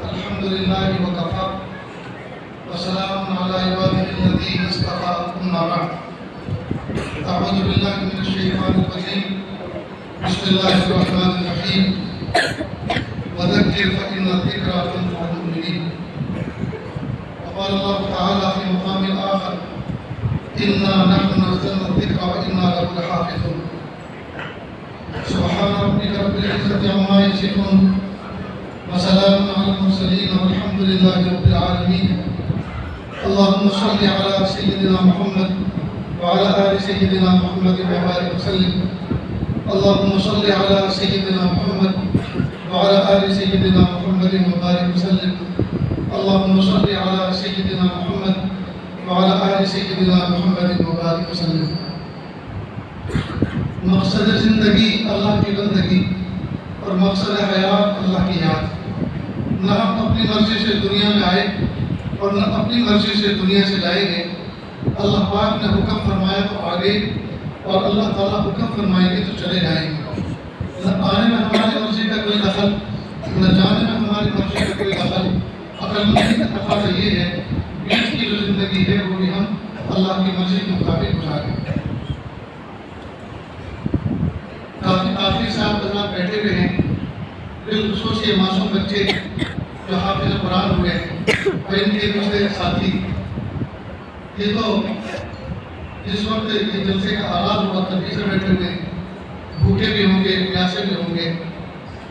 الحمد لله وكفى وسلام على عباده الذين اصطفى أما بعد أعوذ بالله من الشيطان الرجيم بسم الله الرحمن الرحيم وذكر فإن الذكرى تنفع المؤمنين وقال الله تعالى في مقام آخر إنا نحن نزلنا الذكر وإنا له لحافظون سبحان ربك رب العزة عما يصفون وسلام على المرسلين والحمد لله رب العالمين اللهم صل على سيدنا محمد وعلى آل سيدنا محمد وبارك وسلم اللهم صل على سيدنا محمد وعلى آل سيدنا محمد وبارك وسلم اللهم صل على سيدنا محمد وعلى آل سيدنا محمد وبارك وسلم. مقصد زندگی اللہ کی بندگی اور مقصد حیات اللہ کی یاد. نہ ہم اپنی مرضی سے دنیا میں آئے اور نہ اپنی مرضی سے دنیا سے جائیں گے. اللہ پاک نے حکم فرمایا تو آگے اور اللہ تعالیٰ حکم فرمائیں گے تو چلے جائیں گے. نہ آنے میں ہماری مرضی کا کوئی دخل نہ جانے میں ہماری مرضی کا کوئی دخل. عقل مندی کا تقاضا یہ ہے بیچ کی جو زندگی ہے وہ بھی ہم اللہ کی مرضی کے مطابق گزاریں. کافی صاحب حضرات بیٹھے ہوئے ہیں بالخصوص یہ معصوم بچے جو حافظ قرآن ہوئے اور ان کے دوسرے ساتھی. یہ تو جس وقت یہ جلسے کا آغاز ہوا تبھی سے بیٹھے ہوئے بھوکے بھی ہوں گے پیاسے بھی ہوں گے.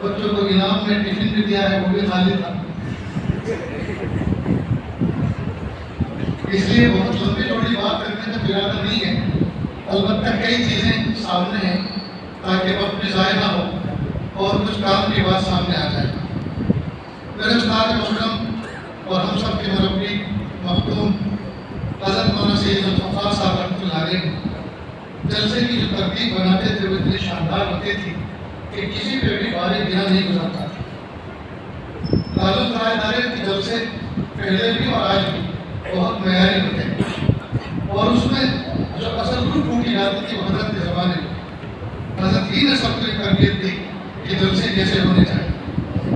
بچوں کو انعام میں ٹفن بھی دیا ہے وہ بھی خالی تھا. اس لیے بہت لمبی چوڑی بات کرنے کا ارادہ نہیں ہے. البتہ کئی چیزیں سامنے ہیں تاکہ وقت بھی ضائع نہ ہو اور کچھ کام کی بات سامنے آ جائے. میرے استاد محترم اور ہم سب کے مربی مختوم حضرت مولانا سید الفقار صاحب رحمۃ اللہ علیہ جلسے کی جو ترتیب بناتے تھے وہ اتنی شاندار ہوتی تھی کہ کسی پہ بھی بارے بنا نہیں گزرتا تھا. تعلق رائے دارے کے جلسے پہلے بھی اور آج بھی بہت معیاری ہوتے ہیں اور اس میں جو اصل روح پھوٹی جاتی تھی وہ حضرت کے زمانے میں حضرت ہی نے سب کو تربیت دی کہ جلسے کیسے ہونے چاہیے.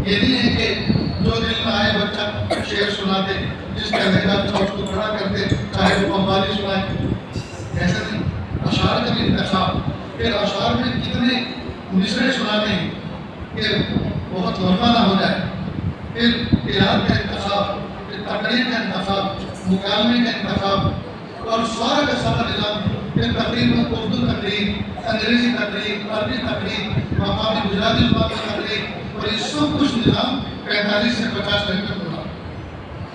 یہ نہیں ہے کہ جو دل میں آئے بچہ شعر سناتے جس کا لہجہ اچھا اس کو کھڑا کرتے چاہے وہ قوالی سنائے. ایسا نہیں. اشعار کا بھی انتخاب پھر اشعار میں کتنے مصرے سناتے ہیں کہ بہت لمبا نہ ہو جائے. پھر قرات کا انتخاب پھر تقریر کا انتخاب مکالمے کا انتخاب اور سارا کا سارا نظام. پھر تقریر میں اردو تقریر انگریزی تقریر عربی تقریر مقامی گجراتی زبان کی تقریر اور یہ سب کچھ نظام 45 سے 50 منٹ میں ہوگا.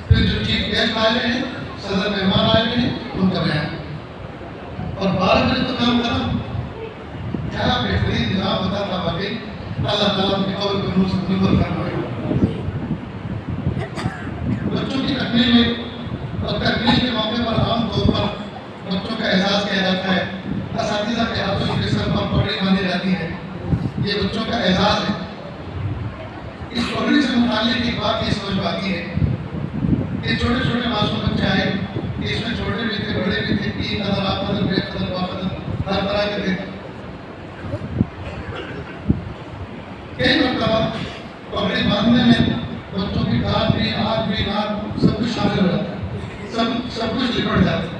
پھر جو چیف گیسٹ آئے ہوئے ہیں صدر مہمان آئے ہوئے ہیں ان کا بیان اور 12 منٹ تو کام کرا. کیا بہترین نظام ہوتا تھا. باقی اللہ تعالیٰ کے قول کو نور کرنا ہے. بچوں کی تکمیل میں اور تکمیل کے موقع پر عام طور پر بچوں کا اعزاز کیا جاتا ہے. اساتذہ کے ہاتھوں کے سر پر پگڑی باندھی جاتی ہے. یہ بچوں کا اعزاز ہے. اس پگڑی سے متعلق ایک بات یہ سمجھ پاتی ہے کہ چھوٹے چھوٹے معصوم بچے آئے اس میں چھوٹے بھی تھے بڑے بھی تھے تین قدر آپ قدر بے قدر با قدر ہر طرح کے تھے. کئی مرتبہ پگڑی باندھنے میں بچوں کی کان بھی آنکھ بھی ناک سب کچھ شامل ہو جاتا ہے. سب کچھ لپٹ جاتا ہے.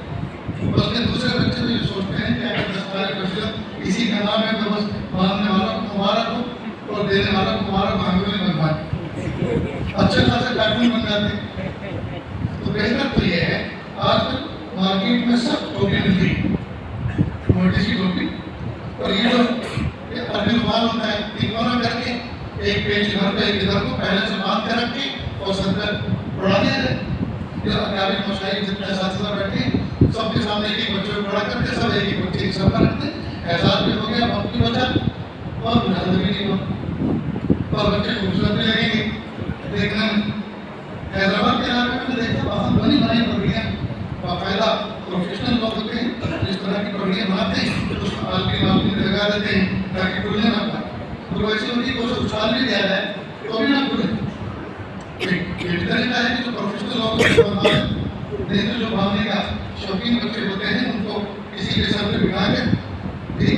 بس کے دوسرے بچے بھی سوچتے ہیں کہ اگر دستار فضیلت اسی کا نام ہے تو بس باندھنے والا کو مبارک ہو اور دینے والا کو مبارک آنکھوں میں بن پائے. اچھے خاصے کارٹون بن جاتے ہیں. تو بہتر تو یہ ہے آج کل مارکیٹ میں سب ٹوپی ملتی ہے موٹی سی ٹوپی اور یہ جو عربی رومال ہوتا ہے تکونا کر کے ایک پیج گھر پہ ایک ادھر کو پہلے سے باندھ کے رکھ کے اور سر پہ اڑا دیا جائے. جو اکابر مشاہیر جتنے اساتذہ بیٹھے سب کے سامنے ایک بچے کو کھڑا کرتے سب ایک بچے کی سر پر رکھتے. احساس بھی ہو گیا وقت کی بچت اور محنت بھی نہیں ہوا اور بچے خوبصورت بھی لگیں گے دیکھنے میں. حیدرآباد کے علاقے میں دیکھا بہت بنی بنائی پگڑیاں باقاعدہ پروفیشنل لوگ ہوتے ہیں جس طرح کی پگڑیاں بناتے ہیں اس کو آلپی لگا دیتے ہیں تاکہ ٹولنے نہ پائے. اور ویسے ان کی کوئی اچھال بھی دیا جائے تو بھی نہ ٹولے. یہ طریقہ ہے کہ جو پروفیشنل لوگ نہیں تو جو باندھنے کا شوقین بچے ہوتے ہیں ان کو کسی کے سر پہ بٹھا کے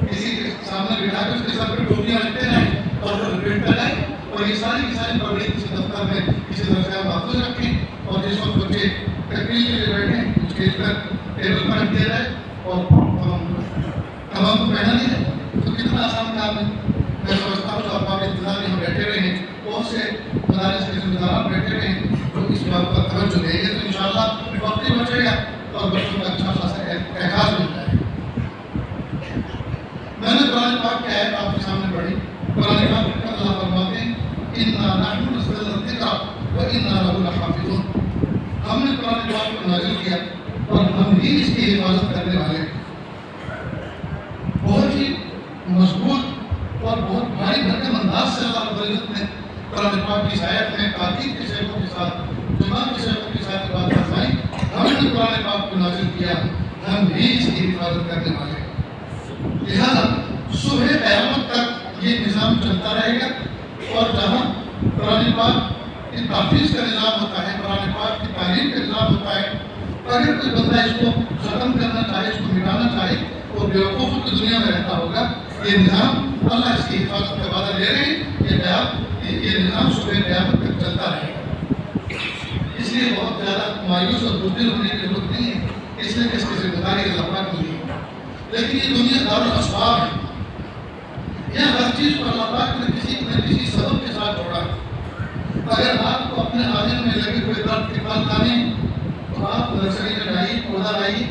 کسی کے سامنے بٹھا کے اس کے سر پہ ٹوپیاں رکھتے جائیں اور لپیٹتا جائے اور یہ ساری کی ساری پبلک کسی دفتر میں کسی طرح سے محفوظ رکھیں، اور جس وقت بچے تقریر کے لیے بیٹھیں اسٹیج پر ٹیبل پر رکھ دیا جائے اور تمام کو پہنا دیا جائے، تو کتنا آسان کام ہے۔ میں سمجھتا ہوں جو احباب انتظار میں ہم بیٹھے ہوئے ہیں، بہت سے مدارس کے ذمہ داران بیٹھے ہوئے ہیں، تو اس بات پر توجہ دیں گے تو انشاءاللہ وقت بھی بچے گا اور بچوں کا اچھا خاصا اعزاز مل جائے گا۔ میں نے قرآن پاک کی آیت آپ کے سامنے پڑھی۔ قرآن پاک میں اللہ فرماتے ہیں اِنَّا نَحْنُ نَزَّلْنَا الذِّكْرَ وَإِنَّا لَهُ لَحَافِظُونَ، ہم نے قرآن پاک کو نازل کیا اور ہم ہی اس کی حفاظت کرنے والے ہیں۔ بہت ہی مضبوط اور بہت بھاری بھرکم انداز سے اللہ رب العزت نے قرآن پاک کی آیت میں تاکید کے صیغوں کے ساتھ، جمع کے صیغوں کے ساتھ بات فرمائی، ہم نے قرآن پاک کو نازل کیا، ہم ہی اس کی حفاظت کرنے والے ہیں۔ لہذا صبح قیامت تک یہ نظام چلتا رہے گا، اور جہاں قرآن پاک کی تحفیظ کا نظام ہوتا ہے، قرآن پاک کی تعلیم کا نظام ہوتا ہے، اگر کوئی بندہ اس کو ختم کرنا چاہے، اس کو مٹانا چاہے اور بیوقوفوں کی دنیا میں رہتا ہوگا، یہ نظام اللہ اس کی حفاظت کا وعدہ لے رہے ہیں، یہ نظام صبح قیامت تک چلتا رہے گا۔ اس لیے بہت زیادہ مایوس اور بزدل ہونے کی ضرورت نہیں ہے، اس لیے اس کی ذمہ داری اللہ پاک کی ہے۔ لیکن یہ دنیا دارالاسباب ہے، یہاں ہر چیز کو اللہ پاک نے کسی نہ کسی سبب کے ساتھ جوڑا ہے۔ اگر آپ کو اپنے آنگن میں لگے ہوئے درخت کے پھل کھانے تو آپ نرسری میں لائیے، پودا لائیے،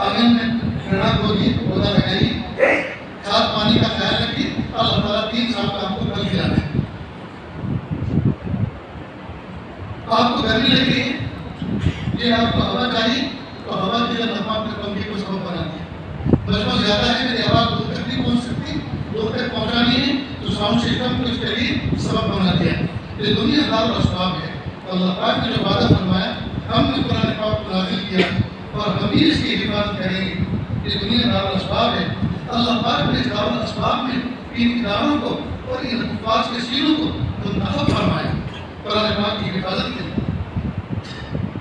آنگن میں گڑھا کھودیے، پودا لگائیے، کھاد پانی کا خیال رکھیے، اللہ تعالیٰ 3 سال کا آپ کو پھل کھلانا ہے۔ آپ کو گرمی لگ رہی ہے، یہ آپ کو ہوا چاہیے تو ہوا کی جگہ آپ نے پنکھے کو سبب بنا دیا۔ بچپن زیادہ ہے، میری آواز دور تک نہیں پہنچ سکتی، دور تک پہنچانی ہے تو ساؤنڈ سسٹم کو اس کے لیے سبب بنا دیا۔ یہ دنیا دارالاسباب ہے۔ اللہ پاک نے جو وعدہ فرمایا، ہم نے قرآن پاک کو نازل کیا اور ہم ہی اس کی حفاظت کریں گے۔ یہ دنیا دارالاسباب ہے۔ اللہ پاک نے اس دارالاسباب میں ان اداروں کو اور ان حفاظ کے سینوں کو منتخب فرمایا قرآن پاک کی حفاظت کے لیے۔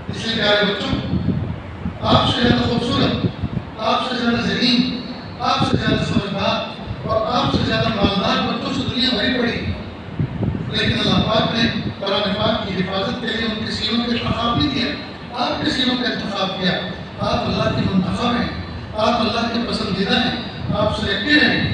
اس لیے پیارے بچوں، آپ سے زیادہ خوبصورت، آپ سے زیادہ ذہین، آپ سے زیادہ سمجھدار اور آپ سے زیادہ مالدار بچوں سے دنیا بھری پڑی، لیکن اللہ پاک نے قرآن پاک کی حفاظت کے لیے ان کے سینوں کا انتخاب نہیں کیا، آپ کے سینوں کا انتخاب کیا۔ آپ اللہ کے منتخب ہیں، آپ اللہ کے پسندیدہ ہیں، آپ سلیکٹڈ ہیں۔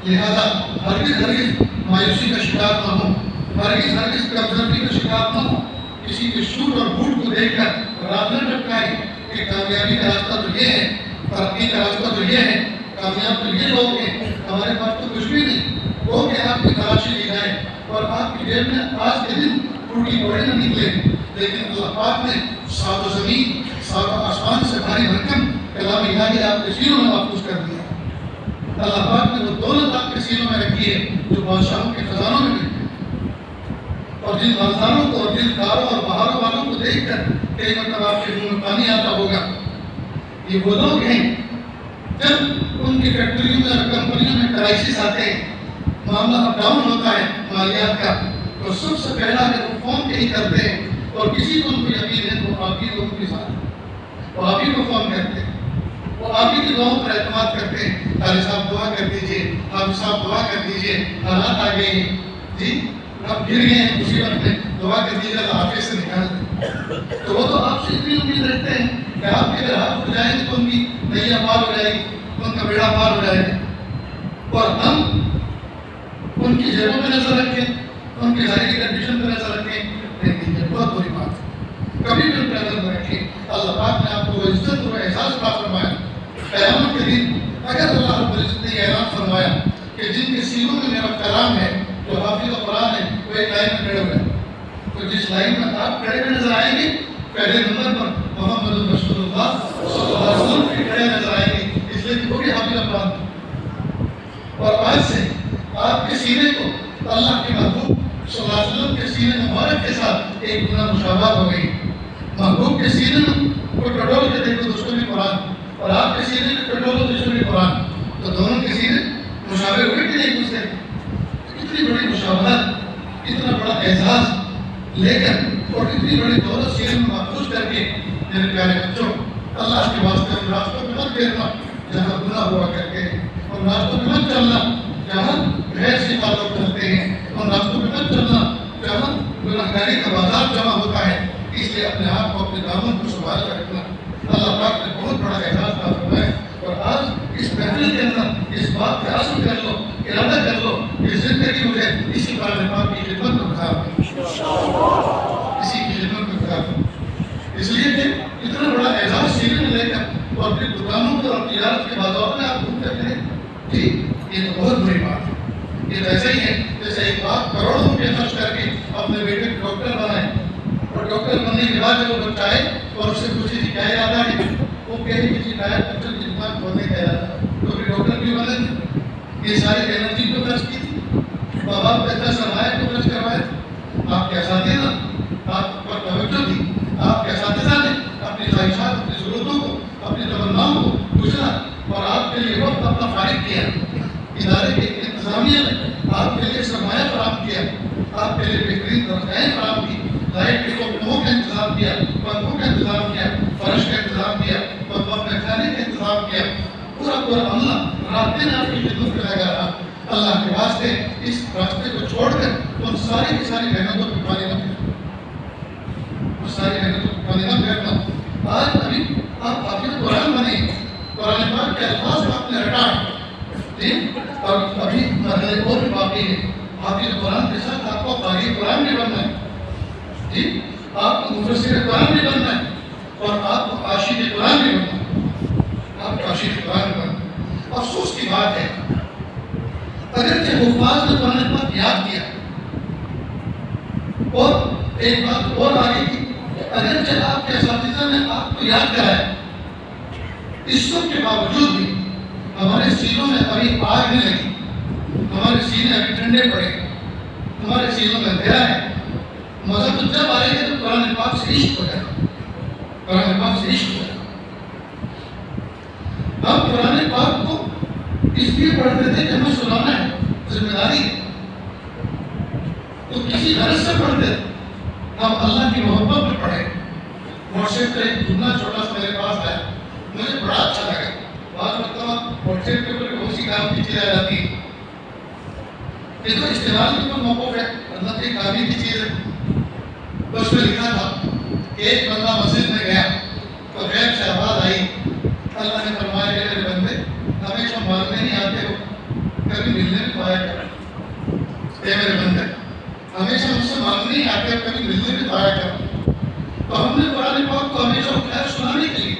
لہذا ہرگز مایوسی کا شکار نہ ہو، ہرگز کمزوری کا شکار نہ ہو، کسی کے سوٹ اور بوٹ کو دیکھ کر رات نہ ٹپکائیں کہ کامیابی کا راستہ تو یہ ہے، ترقی کا راستہ تو یہ ہے، کامیاب تو یہ لوگ ہیں، ہمارے پاس تو کچھ بھی نہیں۔ وہ کہ آپ کی تلاشی لی جائے اور آپ کی جیب میں آج کے دن ٹوٹی کوڑے نہ نکلے، لیکن اللہ پاک نے سات و زمین، سات و آسمان سے بھاری بھرکم کلام الہی آپ کے سینوں میں محفوظ کر دیا۔ اللہ پاک نے وہ دولت آپ کے سینوں میں رکھی ہے جو بادشاہوں کے خزانوں میں نہیں، اور جن مالداروں کو اور جن کاروں اور بہاروں والوں کو دیکھ کر کئی مرتبہ آپ کے منہ میں پانی آتا ہوگا، یہ وہ لوگ ہیں جب ان کی فیکٹریوں میں اور کمپنیوں میں کرائسس آتے ہیں، معاملہ اپ ڈاؤن ہوتا ہے مالیات کا، تو سب سے پہلا جب وہ فون یہی کرتے ہیں اور کسی کو ان کو یقین ہے تو آپ ہی لوگوں کے ساتھ وہ آپ ہی کو فون کرتے ہیں، وہ آپ ہی کی دعاؤں پر اعتماد کرتے ہیں۔ قاری صاحب دعا کر دیجیے، حافظ صاحب دعا کر دیجیے، حالات آ گئے ہیں جی، اب گر گئے ہیں مصیبت میں، دعا کر دیجیے اللہ حافظ سے نکال دیں۔ تو وہ تو آپ سے اتنی امید رکھتے ہیں کہ آپ کے اگر ہاتھ اٹھ جائیں گے تو ان کی نیا پار ہو جائے گی، ان کا بیڑا پار ہو جائے گا، اور ہم ان کی جیبوں پہ نظر رکھیں، ان کی ظاہری کنڈیشن پہ نظر رکھیں، لیکن یہ بہت بری بات ہے، کبھی بھی ان پہ نظر نہ رکھیں۔ اللہ پاک نے آپ کو وہ عزت اور احساس عطا فرمایا، قیامت کے دن اگر اللہ رب العزت نے یہ اعلان فرمایا کہ جن کے سینوں میں میرا کلام ہے، جو حافظ قرآن ہے، وہ ایک لائن میں کھڑے ہوئے ہیں، تو جس لائن میں آپ کھڑے ہوئے نظر آئیں گے، پہلے نمبر پر محمد رسول اللہ صلی اللہ علیہ وسلم کے کھڑے نظر آئیں گے، اس لیے کہ وہ بھی حافظ قرآن ہے۔ اور آج سے آپ کے سینے کو اللہ کے محبوب صلی اللہ علیہ وسلم کے سینے مبارک کے ساتھ ایک گنا مشابہت ہو گئی۔ محبوب کے سینے میں کوئی ٹٹول کے دیکھو دشمنی قرآن، اور آپ کے سینے میں ٹٹول دشمنی قرآن، تو دونوں کے سینے مشابہ ہوئے کہ نہیں دوسرے؟ اتنی بڑی مشابہت، اتنا بڑا اعزاز لے کر اور اتنی بڑی دولت سینے میں محفوظ کر کے، میرے پیارے بچوں، اللہ کے واسطے ان راستوں پہ مت پھرنا جہاں گناہ ہوا کرتے ہیں، ان راستوں پہ مت چلنا جہاں غیر سے تعلق کرتے ہیں، ان راستوں پہ مت چلنا بیماری کا بازار جمع ہوتا ہے، اس لیے اپنے آپ کو اپنے دامن کو سنبھال کر رکھنا۔ اللہ پاک نے بہت بڑا اعزاز عطا فرمایا، اور آج اس محفل کے اندر اس بات کا عزم کر لو، ارادہ کر لو کہ زندگی مجھے اسی قرآن پاک کی خدمت میں گزارنا، اسی کی خدمت میں گزارنا۔ اس لیے کہ اتنا بڑا اعزاز سینے میں لے کر اور اپنی دکانوں پر اور تجارت کے بازاروں میں آپ گھومتے پھریں، جی یہ تو بہت بڑی بات ہے۔ یہ ویسے ہی ہے جیسے ایک بات کروڑوں روپے خرچ کر کے اپنے بیٹے کو ڈاکٹر بنائے، اور ڈاکٹر بننے کے بعد جب وہ بچہ آئے اور اس سے پوچھے کہ کیا ارادہ ہے، وہ کہے کہ جی ٹائر پنچر کی دکان کھولنے کا ارادہ ہے۔ تو پھر ڈاکٹر کیوں بنے تھے؟ یہ ساری انرجی کو خرچ کی تھی، ماں باپ کا اتنا سرمایہ کو خرچ کروایا تھا۔ آپ کے اساتذہ آپ پر توجہ تھی، آپ کے اساتذہ نے اپنی خواہشات، اپنی ضرورتوں کو، اپنی تمناؤں کو پوچھنا اور آپ کے لیے وقت اپنا فارغ کیا۔ ادارے کے انتظامیہ نے آپ کے لیے سرمایہ فراہم کیا، آپ کے لیے بہترین تنخواہیں فراہم کی، لائٹ کے کمروں کا انتظام کیا، پنکھوں کا انتظام کیا، فرش کا انتظام کیا، وقت میں کھانے کا انتظام کیا۔ پورا عملہ رات دن آپ کی خدمت میں لگا رہا۔ اللہ کے واسطے اس راستے کو چھوڑ کر ان ساری کی ساری محنتوں کو پانی نہ پھیرنا، اس ساری محنتوں کو پانی نہ پھیرنا۔ آج ابھی آپ حافظ قرآن بنے، قرآن پاک کے الفاظ کو آپ نے رٹا، جی، اور ابھی مرحلے اور بھی باقی ہے۔ حافظ قرآن کے ساتھ آپ کو قاری قرآن بھی بننا ہے، جی، آپ کو مفسر قرآن بھی بننا ہے، اور آپ کو عاشق قرآن بھی بننا ہے، آپ کو عاشق قرآن بننا ہے۔ افسوس کی بات ہے اگرچہ حفاظ نے قرآن پاک یاد کیا، اور ایک بات اور آگے کی، اگرچہ آپ کے اساتذہ نے آپ کو یاد کرایا، اس سب کے باوجود بھی ہمارے سینوں میں ابھی آگ نہیں لگی، ہمارے سینے ابھی ٹھنڈے پڑے، ہمارے سینوں میں اندھیرا ہے۔ مزہ تو جب آئے گا تو قرآن پاک سے عشق ہو جائے، قرآن پاک سے عشق ہو جائے۔ ہم قرآن پاک کو اس لیے پڑھتے تھے کہ ہمیں سنانا ہے، ذمہ داری ہے، تو کسی غرض سے پڑھتے تھے۔ ہم اللہ کی محبت میں پڑھے۔ واٹس ایپ کا ایک دھنا چھوٹا سا میرے پاس آیا، مجھے بڑا اچھا لگا۔ بعض مرتبہ واٹس ایپ کے اوپر بہت سی کام کی چیزیں آ جاتی ہیں، یہ تو استعمال کے اوپر موقف ہے، اللہ کی کامی کی چیز ہے۔ اس میں لکھا تھا کہ ایک بندہ مسجد میں گیا تو غیب سے آواز آئی، اللہ نے فرمایا کہ میرے بندے ہمیشہ مانگنے نہیں آتے ہو، کبھی ملنے بھی تو آیا کرو۔ اے میرے بندے ہمیشہ مجھ سے مانگنے نہیں آتے ہو، کبھی ملنے بھی تو آیا کرو۔ تو ہم نے قرآن پاک کو ہمیشہ اٹھایا سنانے کے لیے۔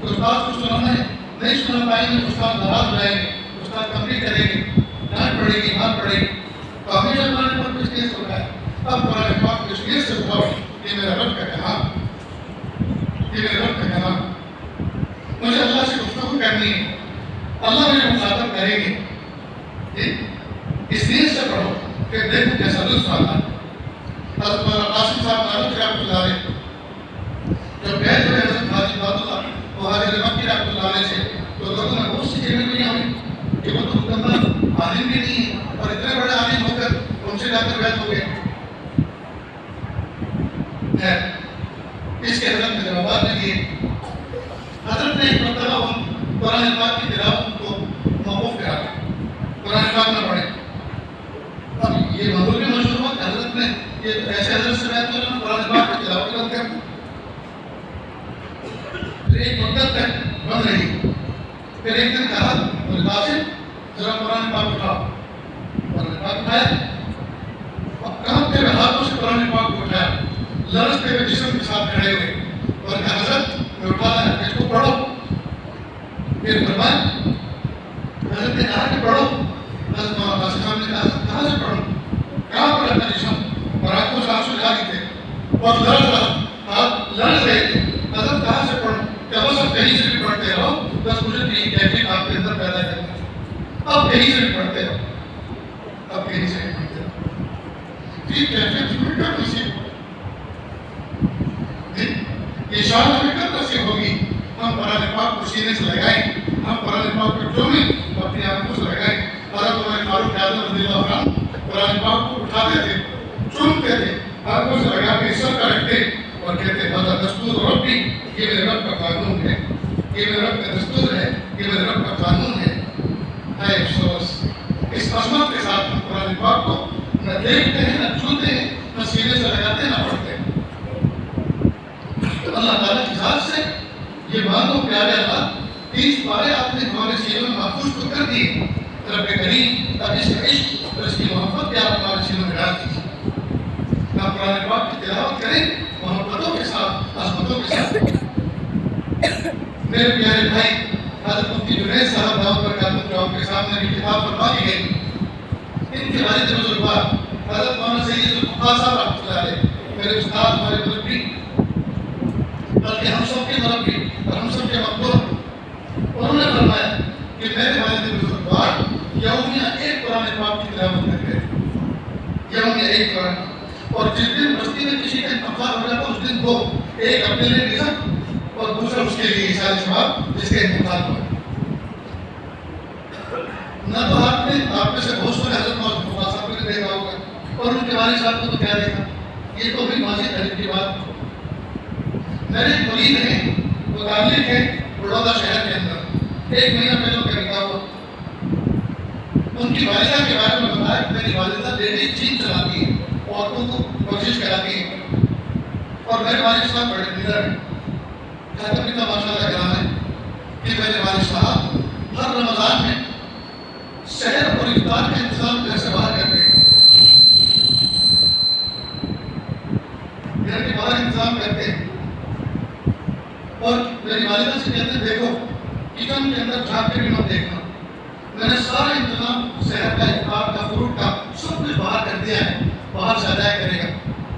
استاد کو سنانا ہے، نہیں سنا پائیں گے، استاد ناراض ہو جائیں گے، استاد کمپلیٹ کریں گے، ڈانٹ پڑے گی، مار پڑے گی۔ تو ہمیشہ قرآن پاک کو اس لیے سے اٹھایا۔ اب قرآن پاک کو اس لیے سے اٹھاؤ، یہ میرا رب کا کلام، یہ میرے رب کا کلام، مجھے اللہ سے گفتگو کرنی ہے، اللہ مجھے مخاطب کریں گے، اس لیے سے پڑھو کہ دیکھو کیسا لطف آتا ہے۔ حضرت مولانا قاسم صاحب نانوتری رحمۃ اللہ علیہ جب گئے تھے حضرت حاجی عبد اللہ مہاجر مکی رحمۃ اللہ علیہ سے، تو لوگوں میں بہت سی چیزیں نہیں ہوئی کہ وہ تو مکمل عالم بھی نہیں ہے، اور اتنے بڑے عالم ہو کر ان سے جا کر بیعت ہو گئے۔ اس کے حضرت نے جوابات نہیں دیے۔ حضرت نے ایک مرتبہ قرآن پاک کی تلاوت کو موقوف کرا، قرآن پاک نہ پڑھے۔ اب یہ معمول بھی مشہور ہوا کہ حضرت نے یہ ایسے حضرت سے بیعت کرنا، قرآن پاک کی تلاوت بند کر دی۔ پھر ایک مدت تک بند رہی، پھر ایک دن کہا قاسم ذرا قرآن پاک اٹھاؤ۔ قرآن پاک اٹھایا، اب کانپتے ہوئے ہاتھوں سے قرآن پاک کو اٹھایا، لرزتے ہوئے جسم کے ساتھ کھڑے ہوئے اور کہا حضرت میں اٹھایا ہے، اس کو پڑھو۔ پھر فرمایا، حضرت نے کہا کہ پڑھو۔ حضرت مولانا قاسم صاحب نے کہا کہاں سے پڑھوں، کہاں پر اپنا جسم، اور آنکھوں سے آنسو جاری تھے اور لرز رہا، ہاتھ لرز رہے تھے۔ حضرت کہاں سے پڑھوں، کہ بس اب کہیں سے بھی پڑھتے رہو، بس مجھے یہ کیفیت آپ کے اندر پیدا کرنا ہے، اب کہیں سے بھی پڑھتے رہو، اب کہیں سے بھی پڑھتے رہو، یہ کیفیت ہمیں کب نصیب ہوگی، یہ شان ہمیں کب نصیب ہوگی؟ ہم قرآن پاک کو سینے سے لگائیں، ہم قرآن پاک کو چومیں، اپنی آنکھوں سے لگائیں۔ حضرت عمر فاروق اعظم رضی اللہ عنہ قرآن پاک کو اٹھاتے تھے، چومتے تھے، آنکھوں سے لگا کے سر کا رکھتے اور کہتے ہذا دستور ربی، یہ میرے رب کا قانون ہے، یہ میرے رب کا دستور ہے، یہ میرے رب کا قانون ہے۔ ہے افسوس، اس عظمت کے ساتھ ہم قرآن پاک کو نہ دیکھتے ہیں، نہ چھوتے ہیں، نہ سینے سے لگاتے ہیں نہ پڑھتے ہیں۔ تو اللہ تعالیٰ کی ذات سے یہ مانگو پیارے اللہ 30 پارے آپ نے ہمارے سینوں میں محفوظ تو کر دیے، رب کریم اب اس کا عشق اور اس کی محبت بھی آپ ہمارے سینوں میں ڈال دیجیے۔ آپ قرآن پاک کی تلاوت کریں محبتوں کے ساتھ، عظمتوں کے ساتھ۔ میرے پیارے بھائی حضرت مفتی جنید صاحب دعوت برکاتہ آپ کے سامنے بھی کتاب فرما دی گئی۔ ان کے والد بزرگوار حضرت مولانا سید الفقاہ صاحب رحمۃ اللہ علیہ میرے استاد، ہمارے مربی، بلکہ ہم سب کے مربی اور ہم سب کے مقبول، انہوں نے فرمایا کہ میرے والد بزرگوار یومیہ 1 قرآن پاک کی تلاوت کرتے ہیں، یومیہ 1 قرآن، اور جس دن بستی میں کسی کا انتقال ہو جاتا اس دن 2، ایک اپنے لیے لکھا اور دوسرا اس کے لیے اشارے ثواب جس کا انتقال ہوا۔ نہ تو آپ نے آپ میں سے بہت سارے حضرت مولانا فقاہ صاحب کو دیکھا ہوگا اور ان کے والد صاحب کو تو کیا دیکھا، یہ تو بھی ماضی تاریخ کی بات۔ میرے ایک مرید ہیں، وہ تعلق ہے بڑودہ شہر کے اندر، 1 مہینہ پہلے ان کا نکاح ہوا۔ ان کی والدہ کے بارے میں بتایا کہ میری والدہ لیڈیز جیم چلاتی ہے، عورتوں کو ورزش کراتی ہے، اور میرے والد صاحب بڑے لیڈر ہیں۔ کہتے پتا ماشاء اللہ کرام ہے کہ میرے والد صاحب ہر رمضان میں سحر اور افطار کا انتظام گھر سے باہر کرتے ہیں، گھر کے باہر انتظام کرتے ہیں، اور میری والدہ سے کہتے ہیں دیکھو کچن کے اندر جھانک کے بھی مت دیکھنا، میں نے سارا انتظام سحر کا، افطار کا، فروٹ کا سب کچھ باہر کر دیا ہے، باہر سے ادا کرے گا،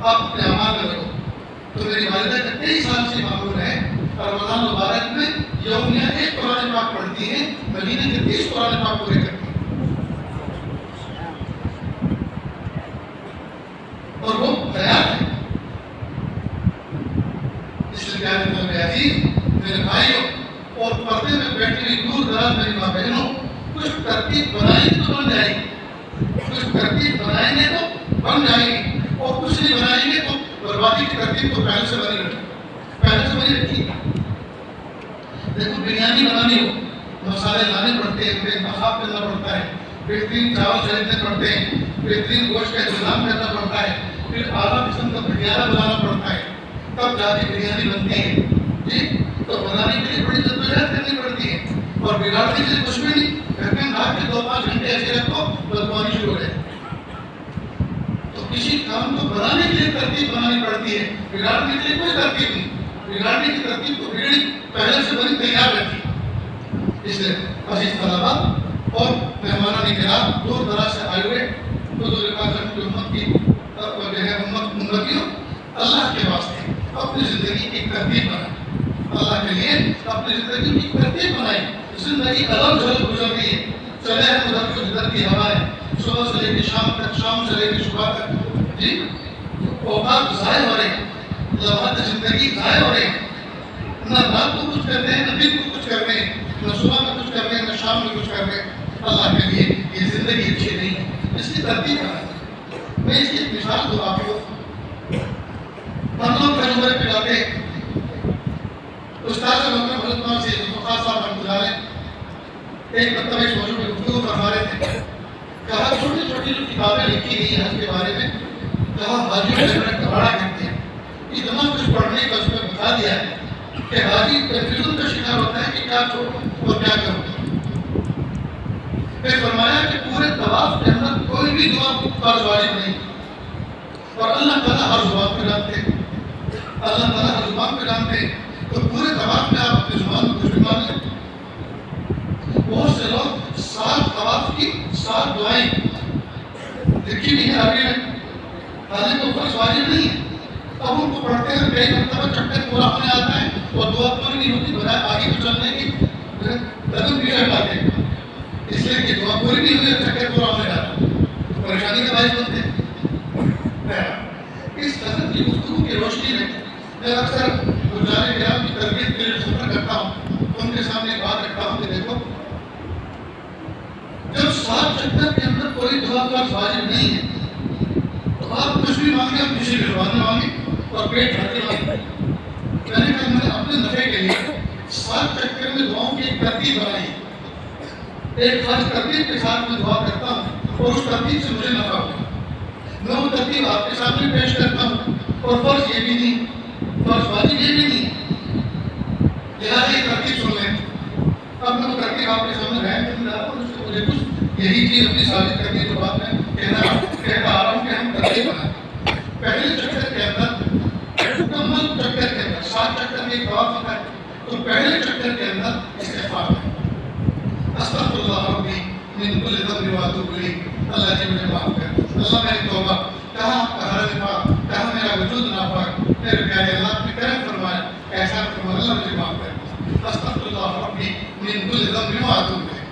آپ اپنے اعمال میں رکھو۔ تو میری والدہ کا 23 سال سے معمول ہے رمضان مبارک میں یومیہ 1 قرآن پاک پڑھتی ہیں، مہینے کے 30 قرآن پاک پورے کرتی ہیں، اور وہ حیات ہے۔ اس لیے پیارے میرے عزیز، میرے بھائیوں اور پردے میں بیٹھی ہوئی دور دراز میری ماں بہنوں، کچھ ترتیب بنائیں گے تو بن جائے گی، کچھ ترتیب بنائیں گے تو بن جائے گی، اور کچھ نہیں بنائیں گے تو بربادی کی ترتیب تو پہلے سے بنی رکھی، پہلے سے بنی رکھی۔ دیکھو بریانی بنانی ہو، مسالے لانے پڑتے ہیں، پھر انتخاب کرنا پڑتا ہے، بہترین چاول خریدنے پڑتے ہیں، بہترین گوشت کا انتظام کرنا پڑتا ہے، پھر اعلیٰ قسم کا بھٹیارا بنانا پڑتا ہے، تب جا کے بریانی بنتی ہے۔ جی تو بنانے کے لیے بڑی جدوجہد کرنی پڑتی ہے، اور بگاڑنے کے لیے کچھ بھی نہیں، گھر میں لا کے 2-5 گھنٹے ایسے رکھو بدبوانی شروع ہو جائے۔ تو کسی کام کو بنانے کے لیے ترتیب بنانی پڑتی ہے، بگاڑنے کے لیے کوئی ترتیب نہیں، بگاڑنے کی ترتیب تو بگڑی پہلے سے بنی تیار رہتی۔ اس لیے عزیز طلباء اور مہمانان کرام دور دراز سے آئے ہوئے حضور پاک کی امت کی امتیوں، اللہ کے واسطے اپنی زندگی کی ترتیب بنائیں، اللہ کے لیے اپنی زندگی کی ترتیب بنائیں۔ زندگی الگ جھلک گزر رہی ہے، چلے ہیں ادھر کو جدھر کی ہوائیں، صبح سے لے کے شام تک، شام سے لے کے صبح تک، جی اوقات ضائع ہو رہے ہیں، لمحات زندگی ضائع ہو رہے ہیں، نہ رات کو کچھ کر رہے ہیں، نہ دن کو کچھ کر رہے ہیں، نہ صبح میں کچھ کر رہے ہیں، نہ شام میں کچھ کر رہے ہیں۔ اللہ کے لیے یہ زندگی اچھی نہیں ہے، اس کی ترتیب بنائیں۔ میں اس کی ایک مثال دوں آپ کو، ہم لوگ کھجورے پلاتے ہیں، استاد محترم حضرت مولانا سید الفقاہ صاحب رحمۃ اللہ علیہ ایک مرتبہ اس موضوع پہ گفتگو فرما رہے تھے، کہا چھوٹی چھوٹی جو کتابیں لکھی گئی ہیں حج کے بارے میں، کہا حاجیوں کا کباڑا کہتے ہیں، اتنا کچھ پڑھنے کا اس میں بتا دیا ہے کہ حاجی کنفیوژن کا شکار ہوتا ہے کہ کیا چھوڑوں اور کیا کروں۔ پھر فرمایا کہ پورے طواف کے اندر کوئی بھی دعا فرض واجب نہیں، اور اللہ تعالیٰ ہر زبان پہ جانتے ہیں، اللہ تعالیٰ ہر زبان پہ جانتے ہیں، تو پورے طواف میں آپ اپنی زبان میں کچھ بھی مان لیں۔ بہت سے لوگ 7 طواف کی 7 دعائیں لکھی نہیں ہے عربی میں، حالانکہ وہ فرض واجب نہیں ہے، اب ان کو پڑھتے ہیں، کئی مرتبہ چکر پورا ہونے آتا ہے اور دعا پوری نہیں ہوتی، بجائے آگے کو چلنے کی قدم پیچھے ہٹاتے ہیں، اس لیے کہ دعا پوری نہیں ہوئی، چکر پورا ہونے جاتا ہے، تو پریشانی کا باعث بنتے ہیں۔ اس قسم کی گفتگو کی روشنی میں میں اکثر گزارے کرام کی تربیت کے لیے سفر کرتا ہوں، ان کے سامنے بات رکھتا ہوں کہ دیکھو جب 7 چکر کے اندر کوئی دعا فرض واجب نہیں ہے تو آپ کچھ بھی مانگیں، آپ کسی بھی زبان میں مانگیں اور پیٹ بھر کے مانگیں۔ میں نے کہا میں نے اپنے نفع کے لیے 7 چکر میں دعاؤں کی ایک ترتیب بنائی، ایک خاص ترتیب کے ساتھ میں دعا کرتا ہوں اور اس ترتیب سے مجھے نفع ہوگا۔ میں وہ ترتیب آپ کے سامنے پیش کرتا ہوں، اور فرض یہ بھی نہیں، فرض واجب یہ بھی نہیں، لہٰذا یہ ترتیب سن لیں۔ اب میں وہ ترتیب آپ کے سامنے بیان کرنے جا رہا ہوں، اس سے مجھے کچھ یہی چیز اپنی ثابت کرنی ہے جو بات میں کہتا آ رہا ہوں کہ ہم ترتیب بنائیں۔ پہلے چکر کے اندر مکمل چکر کے اندر 7 چکر میں ایک طواف ہوتا ہے، تو پہلے چکر کے اندر استغفار ہے، استغفر اللہ ربی من کل ذنب واتوب الیہ، اللہ جی مجھے معاف کر، اللہ میری توبہ، کہاں حرم پاک، کہاں میرا وجود ناپاک، میرے پیارے اللہ اپنے کرم فرمائے، احسان فرمائے، اللہ مجھے معاف کر، استغفر اللہ ربی من کل ذنب واتوب الیہ۔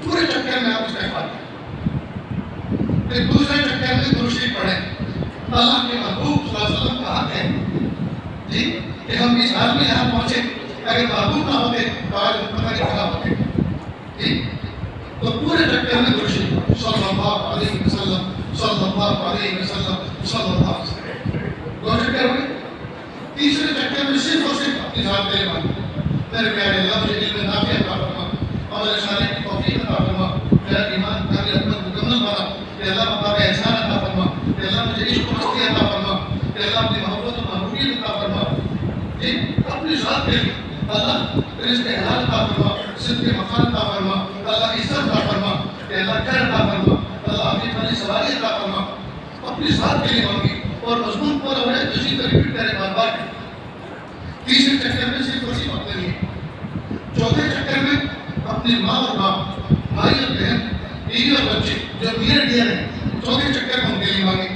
پورے چکر میں آپ استغفار کریں، پھر دوسرے چکر میں درود شریف پڑھیں۔ اللہ کے محبوب صلی اللہ علیہ وسلم کا حق ہے جی کہ ہم اس حال میں یہاں پہنچے، اگر محبوب نہ ہوتے تو آج پتہ نہیں کہاں ہوتے جی۔ تو پورے چکر میں درود شریف صلی اللہ علیہ وسلم، صلی اللہ علیہ وسلم، صلی اللہ علیہ وسلم، 2 چکر ہوئے۔ تیسرے چکر میں صرف اور صرف اپنی ذات کے لیے میرے پیارے اللہ مجھے علم نافع عطا فرما، عمل صالح کی توفیق عطا فرما، میرا ایمان کامل حکمت مکمل بنا، کہ اللہ مقام احسان عطا فرما، کہ اللہ مجھے عشق و مستی عطا فرما، کہ اللہ اپنی محبت و محبوبیت عطا فرما جی، اپنی ذات کے لیے اللہ رزق حلال عطا فرما، صدق مکان عطا فرما، اللہ عزت عطا فرما، کہ اللہ خیر عطا فرما، اللہ اپنی فانی سواری عطا فرما، اپنی ذات کے لیے مانگی اور مضمون پورا ہو جائے تو اسی کو ریپیٹ کرے بار بار۔ تیسرے چکر میں صرف اور صرف اپنے لیے، چوتھے چکر میں اپنے ماں اور باپ، بھائی اور بہن، بیوی اور بچے جو نیئر ڈیئر ہیں، چوتھے چکر میں ان کے لیے مانگے۔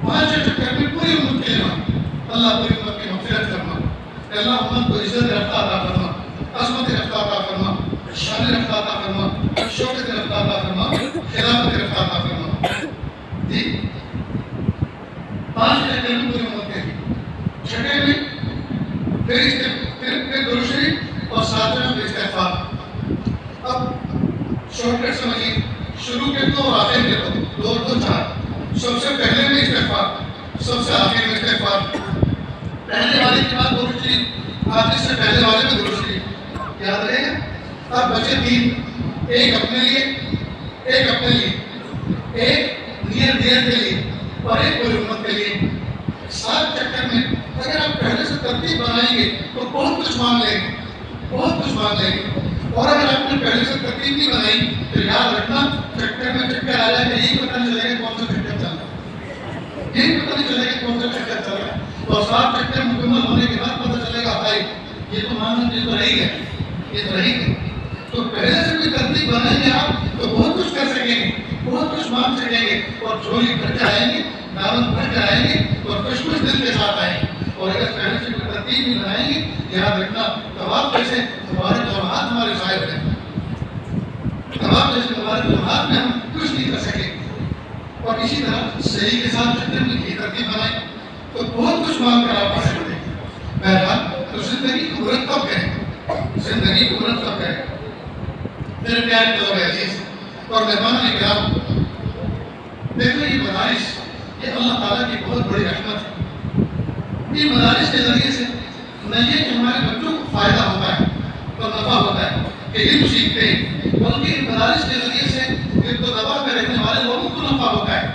پانچویں چکر میں پوری امت کے لیے مانگے، اللہ پوری امت کی مغفرت فرما، کہ اللہ امت کو عزت رفتہ عطا فرما، عظمت رفتہ عطا فرما، شان رفتہ عطا فرما، شوکت رفتہ عطا فرما، خلافت رفتہ عطا فرما جی۔ 5 چکر میں پوری امت کے لیے، 6 میں پھر درود شریف اور 7ویں میں استغفار۔ اب شارٹ کٹ سمجھیے، شروع کے 2 اور آخر کے 2، 2 2 4، سب سے پہلے میں استغفار، سب سے آخر میں استغفار۔ پہلے والے کے بعد درود شریف، آخر سے پہلے والے میں درود شریف، یاد رہے گا۔ اب بچے 3، ایک اپنے لیے، ایک اپنے لیے، ایک نیئر ڈیئر کے لیے اور ایک پوری امت کے لیے۔ 7 چکر میں اگر آپ پہلے سے ترتیب بنائیں گے تو بہت کچھ مانگ لیں گے، بہت کچھ مانگ لیں گے، اور اگر آپ نے پہلے سے ترتیب نہیں بنائی تو یاد رکھنا چکر میں چکر آ جائے گا، یہی پتہ نہیں چلے گا کون سا چکر چل رہا ہے، یہی پتہ نہیں چلے گا کون سا چکر چل رہا ہے، اور 7 چکر مکمل ہونے کے بعد پتہ چلے گا بھائی یہ تو ماننا یہ تو رہی ہے، یہ تو رہی ہے۔ تو پہلے سے بھی ترتیب بنائیں گے آپ تو بہت کچھ کر سکیں گے، بہت کچھ مانگ سکیں گے، اور جھولی بھر کے آئیں گے، دعوت بھر کے آئیں گے، اور خوش خوش دل کے ساتھ آئیں گے۔ اور اگر پہلے سے کوئی ترتیب نہیں بنائیں گے، یاد رکھنا طواف جیسے ہمارے لمحات ہمارے ظاہر ہیں، طواف جیسے ہمارے لمحات میں ہم کچھ نہیں کر سکیں۔ اور اسی طرح صحیح کے ساتھ چکر میں کی ترتیب بنائیں تو بہت کچھ مانگ کر آپ پا سکتے ہیں۔ بہرحال تو زندگی کو مرتب کریں، زندگی کو مرتب کریں۔ میرے پیارے طلبہ عزیز اور مہمان کرام، دیکھو یہ مدارس یہ اللہ تعالیٰ کی بہت بڑی رحمت ہے۔ ان مدارس کے ذریعے سے نہ یہ کہ ہمارے بچوں کو فائدہ ہوتا ہے اور نفع ہوتا ہے کہ علم سیکھتے ہیں، بلکہ ان مدارس کے ذریعے سے ایک تو دبا میں رہنے والے لوگوں کو نفع ہوتا ہے،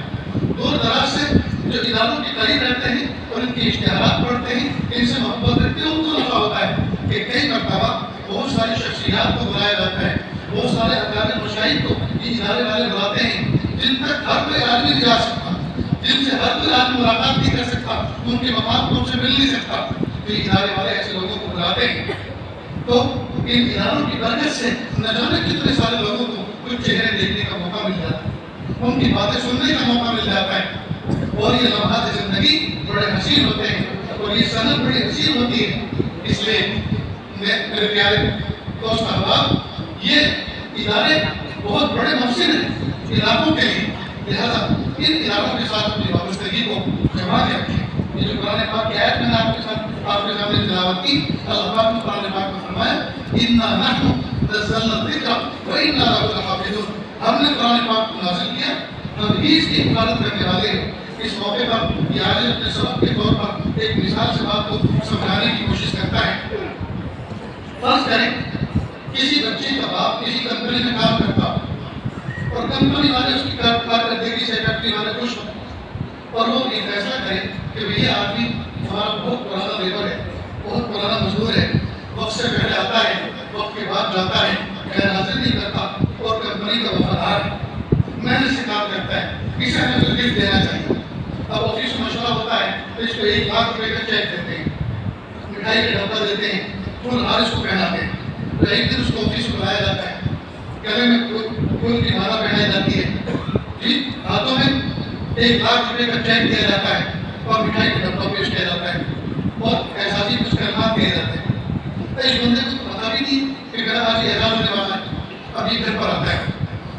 دور دراز سے جو اداروں کے قریب رہتے ہیں اور ان کے اشتہارات پڑھتے ہیں، ان سے محبت رکھتے ہیں، ان کو نفع ہوتا ہے کہ کئی مرتبہ بہت ساری شخصیات کو بلایا جاتا ہے، بہت سارے اکابر مشاہد کو یہ ادارے والے بلاتے ہیں جن تک ہر کوئی آدمی نہیں جا سکتا، جن سے ہر کوئی آدمی ملاقات نہیں کر سکتا، ان کے مقام کو ان سے مل نہیں سکتا، تو یہ ادارے والے ایسے لوگوں کو بلاتے ہیں۔ تو ان اداروں کی برکت سے نہ جانے کتنے سارے لوگوں کو کچھ چہرے دیکھنے کا موقع مل جاتا ہے، ان کی باتیں سننے کا موقع مل جاتا ہے، اور یہ لمحات زندگی بڑے حسین ہوتے ہیں اور یہ سند بڑی حسین ہوتی ہے۔ اس لیے میرے پیارے دوست احباب، یہ ادارے بہت بڑے مفسد ہیں علاقوں کے لیے، لہذا ان اداروں کے ساتھ اپنی وابستگی کو جما کے رکھیں۔ یہ جو قرآن پاک کی آیت میں نے آپ کے سامنے تلاوت کی، اللہ پاک نے قرآن پاک میں فرمایا اِنَّا نَحْنُ نَزَّلْنَا الذِّكْرَ وَإِنَّا لَهُ لَحَافِظُونَ، ہم نے قرآن پاک کو نازل کیا، ہم ہی اس کی حفاظت کرنے والے ہیں۔ اس موقع پر یہ آج اپنے سبق کے طور پر ایک مثال سے بات کو سمجھانے کی کوشش کرتا ہے۔ فرض کریں کسی بچے کا باپ کسی کمپنی میں کام کرتا اور اور کمپنی والے اس کی کارکردگی سے فیکٹری والے خوش ہوں اور وہ یہ فیصلہ کریں کہ یہ آدمی ہمارا بہت پرانا لیبر ہے، بہت پرانا مزدور ہے، وقت سے پہلے آتا ہے، وقت کے بعد جاتا ہے، غیر حاضر نہیں کرتا اور کمپنی کا وفادار ہے، محنت سے کام کرتا ہے، اسے ہمیں تو گفٹ دینا چاہیے۔ اب آفس میں مشورہ ہوتا ہے تو اس کو 1 لاکھ روپے کا چیک دیتے ہیں، مٹھائی کا ڈبہ دیتے ہیں، پھول ہار اس کو پہناتے ہیں۔ تو ایک دن اس کو آفس میں بلایا جاتا ہے، گلے میں پھول کی مالا پہنائی جاتی ہے، جی ہاتھوں میں 1 لاکھ روپے کا چیک دیا جاتا ہے اور مٹھائی کا ڈبہ پیش کیا جاتا ہے اور احساسی کچھ کلمات کہے جاتے ہیں۔ تو اس بندے کو پتا بھی نہیں کہ میرا آج اعزاز ہونے والا ہے، اب یہ گھر پر آتا ہے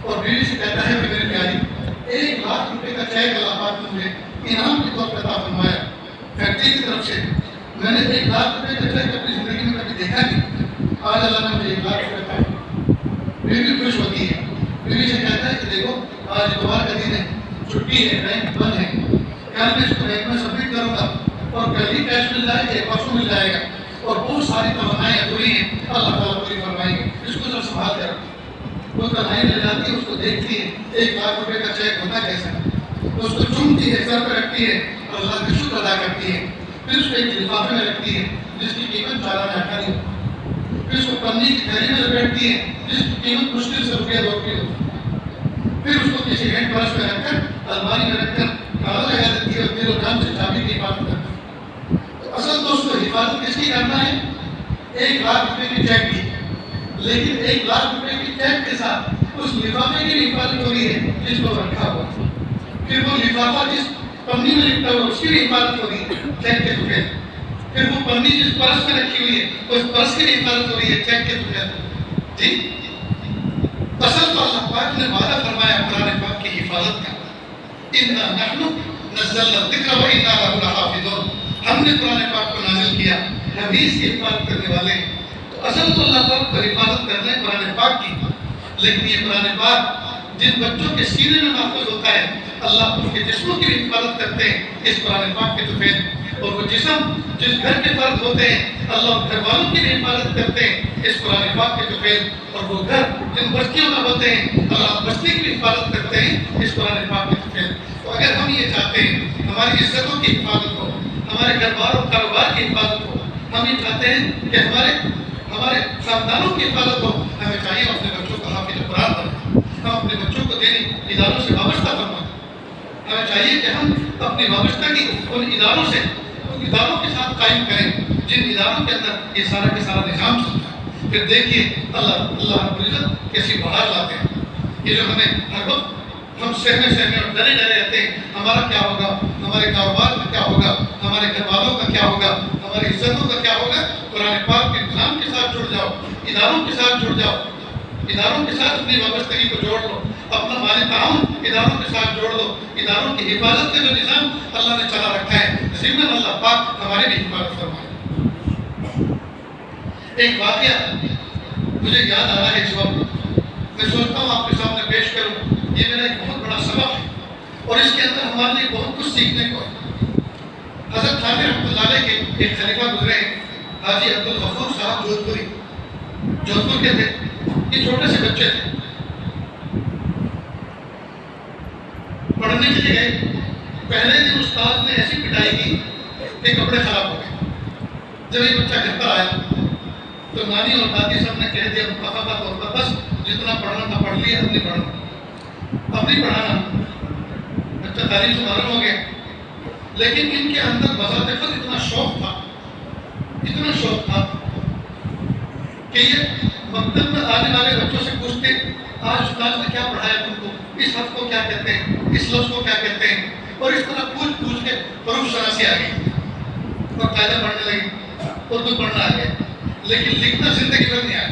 اور بیوی سے کہتا ہے کہ میری پیاری 1 لاکھ روپے کا چیک اللہ پاک نے مجھے انعام کے طور پر عطا فرمایا فیکٹری کی طرف سے، میں نے 1 لاکھ روپے کا چیک اپنی زندگی میں کبھی دیکھا نہیں، آج اللہ نے مجھے 1 لاکھ روپے کا۔ بیوی خوش ہوتی ہے، بیوی سے کہتا ہے کہ دیکھو آج اتوار کا دن ہے، چھٹی ہے، بینک بند ہے، کل میں اس کو بینک میں سبمٹ کروں گا اور کل ہی کیش مل جائے گا، پرسوں مل جائے گا اور بہت ساری تمنائیں ادھوری ہیں، اللہ تعالیٰ پوری فرمائیں گے، اس کو ذرا سنبھال کر رکھو۔ وہ تنہائی لے جاتی ہے، اس کو دیکھتی ہے 1 لاکھ روپے کا چیک ہوتا کیسا ہے، اس کو چومتی ہے، سر پہ رکھتی ہے اور اللہ کا شکر ادا کرتی ہے، پھر اس کو ایک لفافے میں رکھتی ہے جس کی قیمت 4 آنے نہیں ہوتی، پھر اس کو پنی کی تھیلی میں لپیٹتی ہے جس کی قیمت مشکل سے روپیہ 2 روپے ہوتی ہے، پھر اس کو کسی ہینڈ پرس میں رکھ کر الماری میں رکھ کر تالا لگا دیتی ہے اور دل و جان سے چابی کی حفاظت کرتی ہے۔ تو اصل تو اس کو حفاظت کس کی کرنا ہے؟ 1 لاکھ روپے کی چیک کی، لیکن 1 لاکھ روپے کی چیک کے ساتھ اس لفافے کی حفاظت ہو رہی ہے جس کو رکھا ہوا، پھر وہ لفافہ جس پنی میں لکھتا ہوا اس کی بھی حفاظت ہو رہی ہے چیک کے بغیر، پھر وہ پنی جس پرس میں رکھی ہوئی ہے اس پرس کی بھی حفاظت ہو رہی ہے چیک کے بغیر۔ جی اصل تو اللہ پاک نے وعدہ فرمایا قرآن پاک کی حفاظت کا، اِنَّا نَحْنُ نَزَّلْنَا الذِّكْرَ وَإِنَّا لَهُ لَحَافِظُونَ، ہم نے قرآن پاک کو نازل کیا، ہم ہی اس کی حفاظت کرنے والے ہیں۔ تو اصل تو اللہ پاک کو حفاظت کرنا ہے قرآن پاک کی، لیکن یہ قرآن پاک جن بچوں کے سینے میں محفوظ ہوتا ہے اللہ ان کے جسموں کی بھی حفاظت کرتے ہیں اس قرآن پاک کے توفیل، اور وہ جسم جس گھر کے فرد ہوتے ہیں اللہ گھر والوں کی بھی حفاظت کرتے ہیں اس قرآن پاک کے توفیل، اور وہ گھر جن بستیوں میں ہوتے ہیں اللہ بستی کی بھی حفاظت کرتے ہیں اس قرآن پاک کے توفیل۔ تو اگر ہم یہ چاہتے ہیں ہماری عزتوں کی حفاظت ہو، ہمارے گھر بار اور کاروبار کی حفاظت ہو، ہم یہ چاہتے ہیں کہ ہمارے خاندانوں کی حفاظت ہو، ہمیں چاہیے اپنے بچوں کو حافظ قرآن بنائیں، ہم اپنے بچوں کو دینی اداروں سے وابستہ فرمائیں، ہمیں چاہیے کہ ہم اپنی وابستگی ان اداروں کے ساتھ قائم کریں جن اداروں کے اندر یہ سارا کے سارا نظام چلتا ہے۔ پھر دیکھیے اللہ رب العزت کیسی بہار لاتے ہیں، یہ جو ہمیں ہر وقت ہم سہمے اور ڈرے رہتے ہیں ہمارا کیا ہوگا، ہمارے کاروبار کا کیا ہوگا، ہمارے گھر والوں کا کیا ہوگا، ہماری عزتوں کا کیا ہوگا۔ قرآن پاک کے نظام کے ساتھ جڑ جاؤ، اداروں کے ساتھ جڑ جاؤ، اداروں کے ساتھ اپنی وابستگی کو جوڑ لو، اپنا مالی تعاون اداروں کے ساتھ جوڑ دو، اداروں کی حفاظت کا جو نظام اللہ نے چلا رکھا ہے ضمن اللہ پاک ہمارے بھی حفاظت فرمائے۔ ایک واقعہ مجھے یاد آ رہا ہے اس وقت، میں سوچتا ہوں آپ کے سامنے پیش کروں، یہ میرا ایک بہت بڑا سبق ہے اور اس کے اندر ہمارے لیے بہت کچھ سیکھنے کو ہے۔ حضرت تھانوی رحمۃ اللہ علیہ کے ایک خلیفہ گزرے حاجی عبدالغفور صاحب جودھپور کے تھے، یہ چھوٹے سے بچے تھے، پڑھنے کے لیے گئے، پہلے دن استاد نے ایسی پٹائی کی کہ کپڑے خراب ہو گئے۔ جب یہ بچہ گھر پر آیا تو نانی اور دادی سب نے کہہ دیا متفقہ طور پر بس جتنا پڑھنا تھا پڑھ لیا، اب نہیں پڑھانا۔ بچہ تعلیم سے معلوم ہو گیا، لیکن ان کے اندر بذات خود اتنا شوق تھا کہ یہ مکتب میں آنے والے بچوں سے پوچھتے آج استاد نے کیا پڑھایا تم کو، اس حرف کو کیا کہتے ہیں، اس لفظ کو کیا کہتے ہیں، اور اس طرح پوچھ کے حروف شناسی آ گئی اور قاعدہ پڑھنے لگی، اردو پڑھنا آ گیا، لیکن لکھنا زندگی بھر نہیں آیا۔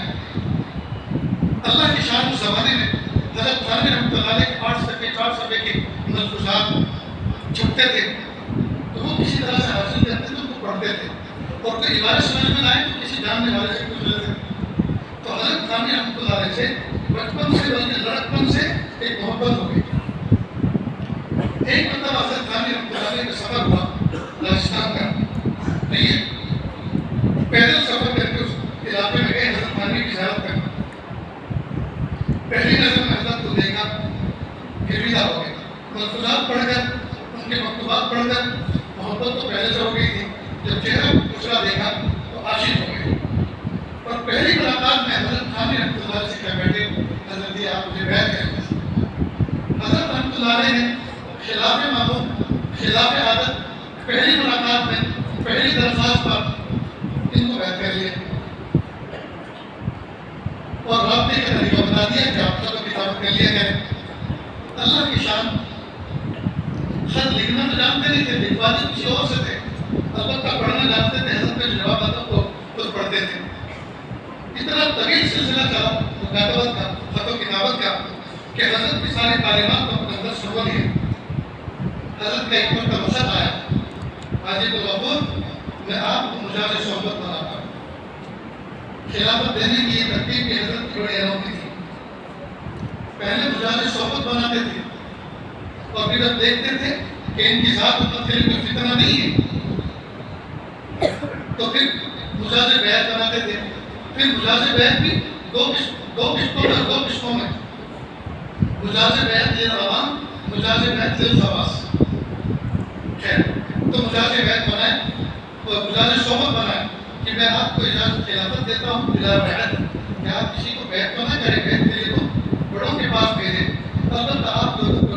اللہ کی شان اس زمانے میں حضرت تھانوی رحمۃ اللہ علیہ 4 صفحے کے ملفوظات چھپتے تھے تو وہ کسی طرح سے حاصل کرتے تھے، وہ پڑھتے تھے، اور کوئی عبارت سمجھ میں نہ آئے تو کسی جاننے والے سے پوچھ لیتے تھے۔ تو حضرت تھانوی رحمۃ اللہ علیہ سے بچپن سے بلکہ لڑکپن سے ایک محبت ہو گئی۔ ایک مرتبہ حضرت تھانوی رحمۃ اللہ علیہ کا سفر ہوا راجستھان کا، نہیں پیدل سفر کر کے اس علاقے میں گئے حضرت تھانوی کی زیارت کرنا۔ پہلی نظر میں حضرت کو دیکھا محبت تو پہلے سے ہو گئی تھی، جب چہرہ دوسرا دیکھا تو عاشق ہو گئے۔ اور پہلی ملاقات میں حضرت خانی رحمۃ اللہ علیہ سے کہہ بیٹھے، حضرت جی آپ مجھے بیعت کریں۔ حضرت رحمۃ اللہ علیہ نے خلاف معمول، خلاف عادت، پہلی ملاقات میں پہلی درخواست پر ان کو بیعت کر لیا اور رابطے کا طریقہ بتا دیا کہ آپ سب کتابت کر لیا جائے۔ اللہ کی شان، خط لکھنا تو جانتے نہیں تھے، لکھوانے کسی اور سے تھے، البتہ پڑھنا جانتے تھے، حضرت کے جواب آتا تو خود پڑھتے تھے۔ اتنا طویل سلسلہ چلا مکاتبت کا، خط و کتابت کا، کہ حضرت کی ساری تعلیمات کو اپنے اندر سنو لیا۔ حضرت کا ایک مرتبہ مشق آیا، حاجی الغفور میں آپ کو مجاز صحبت بناتا ہوں۔ خلافت دینے کی یہ ترتیب کی حضرت کی بڑی انوکھی تھی۔ پہلے مجاز صحبت بناتے تھے اور پھر جب دیکھتے تھے کہ ان کی ذات متفرق کوئی فتنہ نہیں ہے تو پھر مجاز بیعت بناتے تھے۔ پھر مجاز بیعت بھی دو قسموں میں، مجاز بیعت للعوام، مجاز بیعت للخواص۔ خیر، تو مجاز بیعت بنائے اور مجاز صحبت بنائے کہ میں آپ کو اجازت خلافت دیتا ہوں بلا بیعت، کہ آپ کسی کو بیعت تو نہ کریں، بیعت کے لیے تو بڑوں کے پاس بھیجیں، البتہ آپ لوگوں کو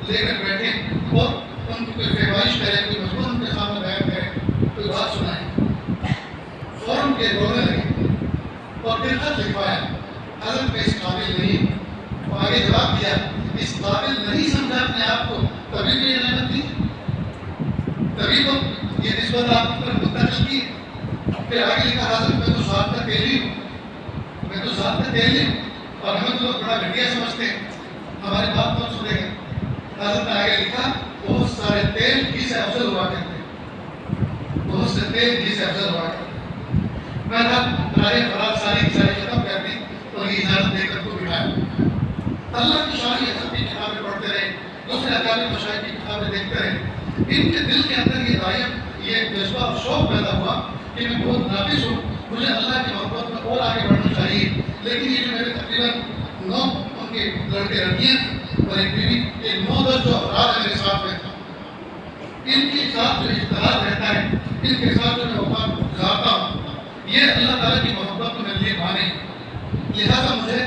لے کر بیٹھیں اور ان کی کوئی فہمائش کریں، کوئی مضمون ان کے سامنے بیان کریں، کوئی بات سنائیں۔ فوراً کے رونے لگے اور پھر خط لکھوایا، حضرت میں اس قابل نہیں، وہ آگے جواب دیا، اس قابل نہیں سمجھا اپنے آپ کو، تبھی بھی یہ نعمت دی، تبھی تو یہ نسبت آپ پر منتقل کی۔ پھر آگے لکھا، حضرت میں تو ذات کا تیلی ہوں، میں تو ذات کا تیلی ہوں، اور ہمیں تو بڑا گھٹیا سمجھتے ہیں، ہماری بات کون سنے گا۔ حضرت نے آگے لکھا، بہت سارے تیل گھی سے افضل ہوا کرتے ہیں، بہت سے تیل گھی سے افضل ہوا کرتے ہیں۔ میں نے رائے فرار ساری کی ساری ختم کر دی اور یہ اجازت دے کر کو بٹھایا۔ اللہ کی شان حضرت کی کتابیں پڑھتے رہے، دوسرے اکابر مشائخ کی کتابیں دیکھتے رہے۔ ان کے دل کے اندر یہ رائے، یہ جذبہ اور شوق پیدا ہوا کہ میں بہت ناقص ہوں، مجھے اللہ کی محبت میں اور آگے بڑھنا چاہیے۔ لیکن یہ جو میرے تقریباً 9 ان کے لڑکے لڑکیاں اور ایک بیوی، یہ 9-10 جو افراد ہیں میرے ساتھ میں، ان کے ساتھ جو اتحاد رہتا ہے، ان کے ساتھ جو میں وفات گزارتا ہوں، یہ اللہ تعالیٰ کی محبت کو میرے لیے مانے۔ لہٰذا مجھے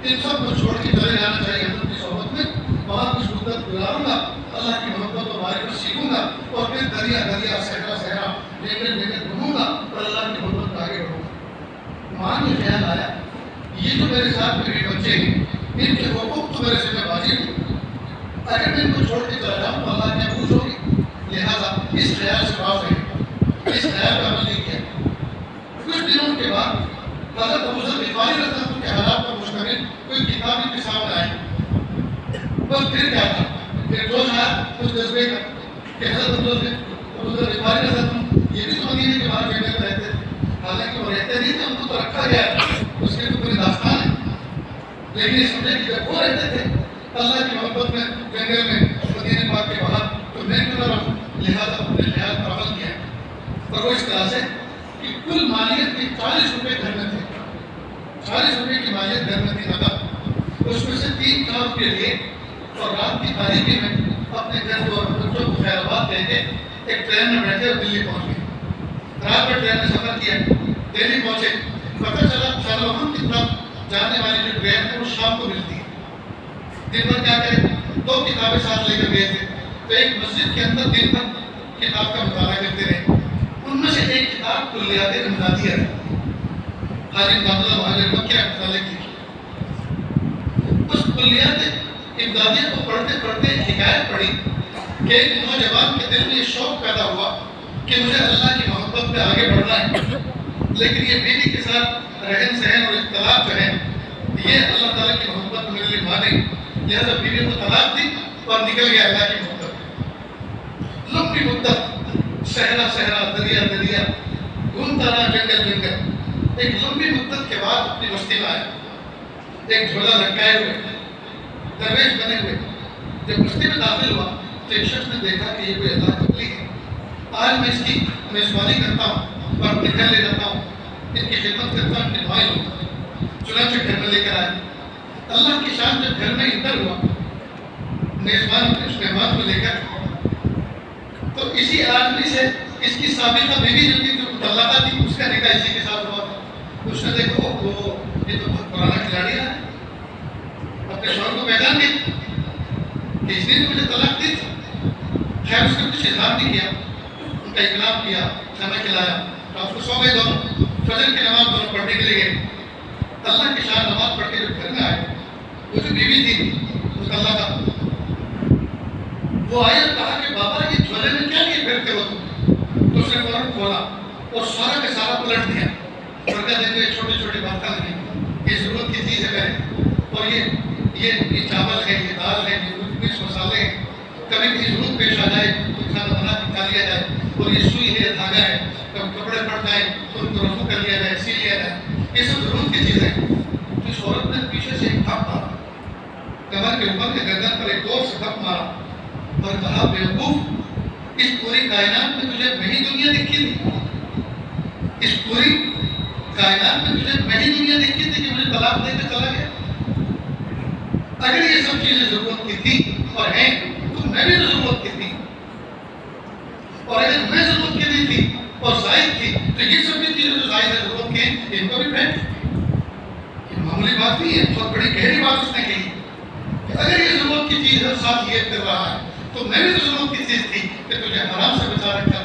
ان سب کو چھوڑ کے چلے جانا چاہیے حضرت کی صحبت میں، وہاں کچھ مدت گزاروں گا، اللہ کی محبت اور معرفت سیکھوں گا، اور پھر دریا دریا صحرا صحرا جنگل جنگل گھوموں گا اور اللہ کی محبت میں آگے بڑھوں گا۔ مان میں خیال آیا، یہ جو میرے ساتھ میرے بچے ہیں، ان کے حقوق تو میرے ذمہ واجب ہیں، اگر میں ان کو چھوڑ کے چلا جاؤں تو اللہ کی محبوب ہوگی۔ لہٰذا اس خیال سے باز رہے، اس خیال کا عمل نہیں کیا۔ کچھ دنوں کے بعد حضرت ابو ذر غفاری رضی اللہ عنہ کے حالات پر مشتمل کوئی کتاب ان کے سامنے آئی۔ بس پھر کیا تھا، پھر جوش آیا اس جذبے کا کہ حضرت ابو ذر غفاری رضی اللہ عنہ یہ بھی تو مدینے کے باہر جنگل میں رہتے تھے، حالانکہ وہ رہتے نہیں تھے، ان کو تو رکھا گیا ہے، اس کی تو پوری داستان ہے۔ لیکن یہ سمجھے کہ جب وہ رہتے تھے اللہ کی محبت میں جنگل میں مدینے پاک کے باہر، تو میں کیوں نہ رہوں، لہٰذا اپنے خیال پر عمل کیا۔ اور وہ اس طرح سے کہ کل مالیت کے 40 روپے گھر میں تھے، 40 روپے کی مالیت گھر میں تھی نقد، اس میں سے 3 کام کے لیے اور رات کی تاریکی میں اپنے گھر اور بچوں کو خیر آباد دے کے ایک ٹرین میں بیٹھے اور دلی پہنچ گئے۔ رات میں ٹرین میں سفر کیا، دہلی پہنچے، پتہ چلا شاہجہاں کی طرف جانے والی جو ٹرین ہے وہ شام کو ملتی ہے۔ دن بھر کیا کریں، 2 کتابیں ساتھ لے کر گئے تھے، تو ایک مسجد کے اندر دن بھر کتاب کا مطالعہ کرتے رہے۔ ان میں سے ایک کتاب کلیات امدادیہ ہے، حاجی امداد اللہ مہاجر مکی رحمۃ اللہ علیہ کی۔ اس کلیات امدادیہ کو پڑھتے پڑھتے ایک حکایت پڑھی کہ ایک نوجوان کے دل میں یہ شوق پیدا ہوا کہ مجھے اللہ کی محبت میں آگے بڑھنا ہے، لیکن یہ بیوی کے ساتھ رہن سہن اور اختلاف جو ہے یہ اللہ تعالیٰ کی محبت میرے لیے مانے، لہٰذا بیوی کو طلاق دی اور نکل گیا اللہ کی محبت۔ لمبی مدت صحرا صحرا دریا دریا گھومتا رہا، جنگل جنگل۔ ایک لمبی مدت کے بعد اپنی بستی میں آیا، ایک جھولا لٹکائے ہوئے، درویش بنے ہوئے۔ جب بستی میں داخل ہوا تو ایک شخص نے دیکھا کہ یہ کوئی اللہ کا ولی ہے، آج میں اس کی میزبانی کرتا ہوں اور اپنے گھر لے جاتا ہوں، ان کی خدمت کرتا ہوں، ان کی دعائیں لوں گا۔ چنانچہ گھر میں لے کر آئے۔ اللہ کی شان جب گھر میں انٹر ہوا میزبان اس مہمان کو لے کر، تو اسی آدمی اس کی سابقہ بیوی جو تھی جو مطلقہ تھی اس کا نکاح اسی کے ساتھ ہوا تھا. اس نے دیکھو وہ یہ تو بہت پرانا کھلاڑی ہے, اپنے شوہر کو پہچان گئی کہ اس نے مجھے طلاق دی تھی. خیر اس نے کچھ اظہار نہیں کیا, ان کا اکرام کیا, کھانا کھلایا, رات کو سو گئے دونوں. فجر کی نماز دونوں پڑھنے کے لیے گئے. اللہ کی شان نماز پڑھ کے جب گھر میں آئے, وہ جو بیوی تھی مطلقہ وہ آئی اور کہا کہ بابا یہ جھولے میں کیا لیے پھرتے ہو تم؟ تو اس نے فوراً کھولا اور سارا کا سارا پلٹ دیا اور کہا دیکھو یہ چھوٹی چھوٹی باتیں نہیں, یہ ضرورت کی چیز ہے اور یہ چاول ہے, یہ دال ہے, یہ مرچ مسالے ہیں, کبھی کسی ضرورت پیش آ جائے تو کھانا بنا کے کھا لیا جائے, اور یہ سوئی ہے, دھاگا ہے, کب کپڑے پڑ جائیں تو ان کو رفو کر لیا جائے, سی لیا جائے, یہ سب ضرورت کی چیزیں. تو اس عورت نے پیچھے سے ایک تھپ مارا, کمر کے اوپر کے گردن پر ایک زور سے تھپ مارا اور کہا بیوقوف, اس پوری کائنات میں تجھے میں ہی دنیا دکھی تھی, اس پوری کائنات میں تجھے میں ہی دنیا دکھی تھی کہ مجھے طلاق دے کے چلا گیا. اگر یہ سب چیزیں ضرورت کی تھی اور ہیں تو میں بھی تو ضرورت کی تھی, اور اگر میں ضرورت کی نہیں تھی اور زائد تھی تو یہ سب بھی چیزیں جو زائد ہے ضرورت کی ہیں ان کو بھی پھینک. یہ معمولی بات نہیں ہے, بہت بڑی گہری بات اس نے کہی کہ اگر یہ ضرورت کی چیز ہے ساتھ یہ کر رہا ہے تو میں بھی تو ضرورت کی چیز تھی کہ تجھے حرام سے بچا رکھا,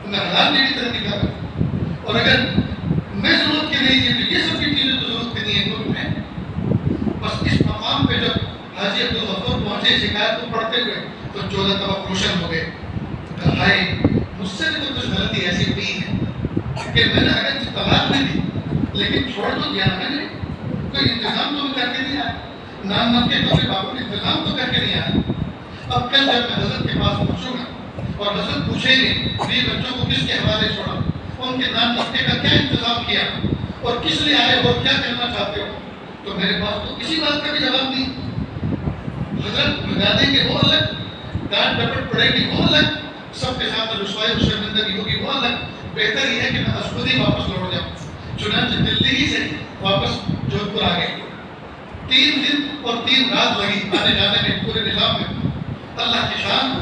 تمہیں حلال میں بھی طرح نکالا, اور اگر میں ضرورت کی نہیں تھی تو یہ سب کی چیزیں تو ضرورت کی نہیں ہے تو میں. بس اس مقام پہ جب حاجی عبدالغفور پہنچے شکایت کو پڑھتے ہوئے تو 14 طبق روشن ہو گئے. ہائے مجھ سے بھی تو کچھ غلطی ایسی ہوئی ہے کہ میں نے اگر طلاق نہیں دی لیکن چھوڑ تو دیا میں نے, کوئی انتظام تو کر کے نہیں آیا, نام نام کے کوئی بابو انتظام تو کر کے نہیں آیا. اب کل جب میں حضرت کے پاس پہنچوں گا اور حضرت پوچھیں گے میرے بچوں کو کس کے حوالے چھوڑا, ان کے نام نقطے کا کیا انتظام کیا اور کس لیے آئے اور کیا کرنا چاہتے ہو, تو میرے پاس تو کسی بات کا بھی جواب نہیں. حضرت بتا دیں گے وہ الگ, ڈانٹ ڈپٹ پڑے گی وہ الگ, سب کے ساتھ رسوائی اور شرمندگی ہوگی وہ الگ. بہتر یہ ہے کہ میں خود ہی واپس لوٹ جاؤں. چنانچہ دلی ہی سے واپس جودھ پور آ گئے. 3 دن اور 3 رات لگی آنے جانے میں پورے نظام میں. اللہ کی شان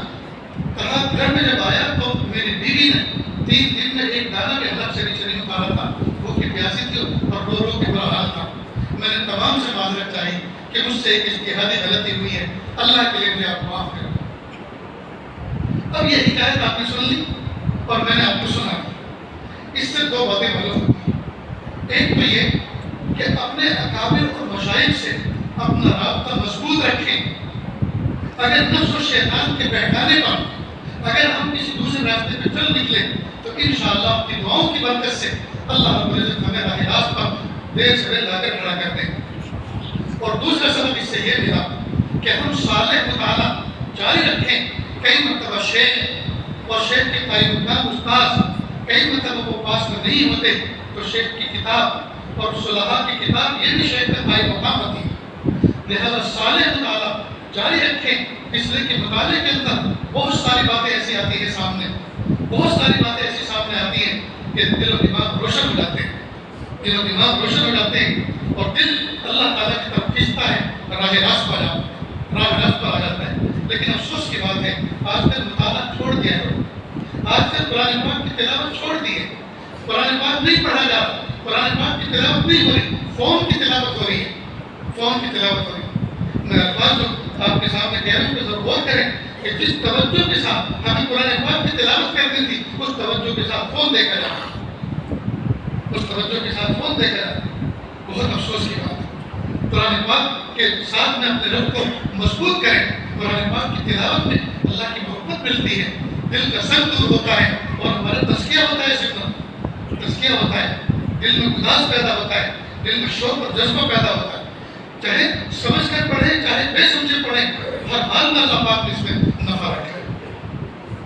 کہا گھر میں جب آیا تو میری بیوی نے 3 دن میں ایک دانہ بھی حلق سے نیچے نہیں اتارا تھا, وہ کی پیاسی تھی اور رو رو کے برا حال تھا. میں نے تمام سے معذرت چاہی کہ مجھ سے ایک اجتہادی غلطی ہوئی ہے, اللہ کے لیے مجھے آپ معاف کریں. اب یہ حکایت آپ نے سن لی اور میں نے آپ کو سنا. اس سے 2 باتیں معلوم ہوتی ہیں. ایک تو یہ کہ اپنے اکابر اور مشائخ سے اپنا رابطہ مضبوط رکھیں. اگر نفس و شیطان کے بہکانے پر اگر ہم کسی دوسرے راستے پہ چل نکلیں تو انشاءاللہ آپ کی دعاؤں کی برکت سے اللہ رب العزت ہمیں راہ راست پر دیر سے لا کر کھڑا کر دیں. اور دوسرا سبب اس سے یہ ملا کہ ہم صالح مطالعہ جاری رکھیں. کئی مرتبہ شیخ اور شیخ کے قائم مقام استاد کئی مرتبہ وہ پاس میں نہیں ہوتے تو شیخ کی کتاب اور صلحاء کی کتاب یہ بھی شیخ کا قائم مقام ہوتی. لہذا صالح مطالعہ جاری رکھیں, اس لیے کہ مطالعے کے اندر بہت ساری باتیں ایسی آتی ہیں سامنے, بہت ساری باتیں ایسی سامنے آتی ہیں کہ دل و دماغ روشن ہو جاتے ہیں, دل و دماغ روشن ہو جاتے ہیں اور دل اللہ تعالیٰ کی طرف کھینچتا ہے, راہ راست پر آ جاتا ہے. لیکن افسوس کی بات ہے آج کل مطالعہ چھوڑ دیا ہے, آج کل قرآن پاک کی تلاوت چھوڑ دی ہے, قرآن پاک نہیں پڑھا جا رہا, قرآن پاک کی تلاوت نہیں ہو رہی, فون کی تلاوت ہو رہی ہے, فون کی تلاوت ہو رہی ہے. میں الفاظ جو آپ کے سامنے کہہ رہا ہوں کہ ضرور غور کریں کہ جس توجہ کے ساتھ ہمیں قرآن پاک کی تلاوت کرنی تھی اس توجہ کے ساتھ فون دیکھا جائے, اس توجہ کے ساتھ فون دیکھا جائے. بہت افسوس کی بات ہے. قرآن پاک کے ساتھ میں اپنے رب کو مضبوط کریں. قرآن پاک کی تلاوت میں اللہ کی محبت ملتی ہے, دل کا سر دور ہوتا ہے اور ہمارا تزکیہ ہوتا ہے, سکون تزکیہ ہوتا ہے, دل میں گداز پیدا ہوتا ہے, دل میں شوق اور جذبہ پیدا ہوتا ہے. چاہے سمجھ کر پڑھیں چاہے بے سمجھے پڑھیں, ہر حال میں اللہ پاک نے اس میں نفع رکھا ہے.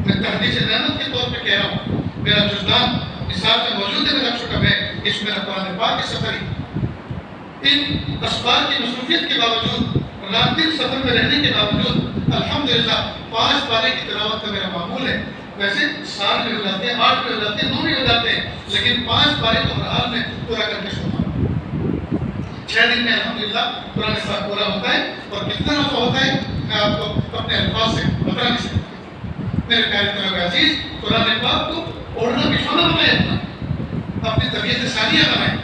میں تحدیث نعمت کے طور پہ کہہ رہا ہوں, میرا جزدان نصاب میں موجود ہے, میرا شکر ہے اس میں قرآن پاک کی سفری ان اسباب کی مصروفیت کے باوجود, رات دن سفر میں رہنے کے باوجود الحمدللہ 5 پارے کی تلاوت کا میرا معمول ہے. ویسے 7 میں ہو جاتے ہیں, 8 میں ہو جاتے ہیں, 9 میں ہو جاتے ہیں, لیکن 5 پارے تو ہر حال میں پورا کر کے سونا. 6 دن میں الحمدللہ قرآن پاک پورا ہوتا ہے. اور کتنا نفع ہوتا ہے میں آپ کو اپنے الفاظ سے بتا نہیں سکتا. میرے پیارے طلبہ عزیز, قرآن پاک کو اوڑھنا بچھونا بنائے، اپنی طبیعت ثانیہ بنائے،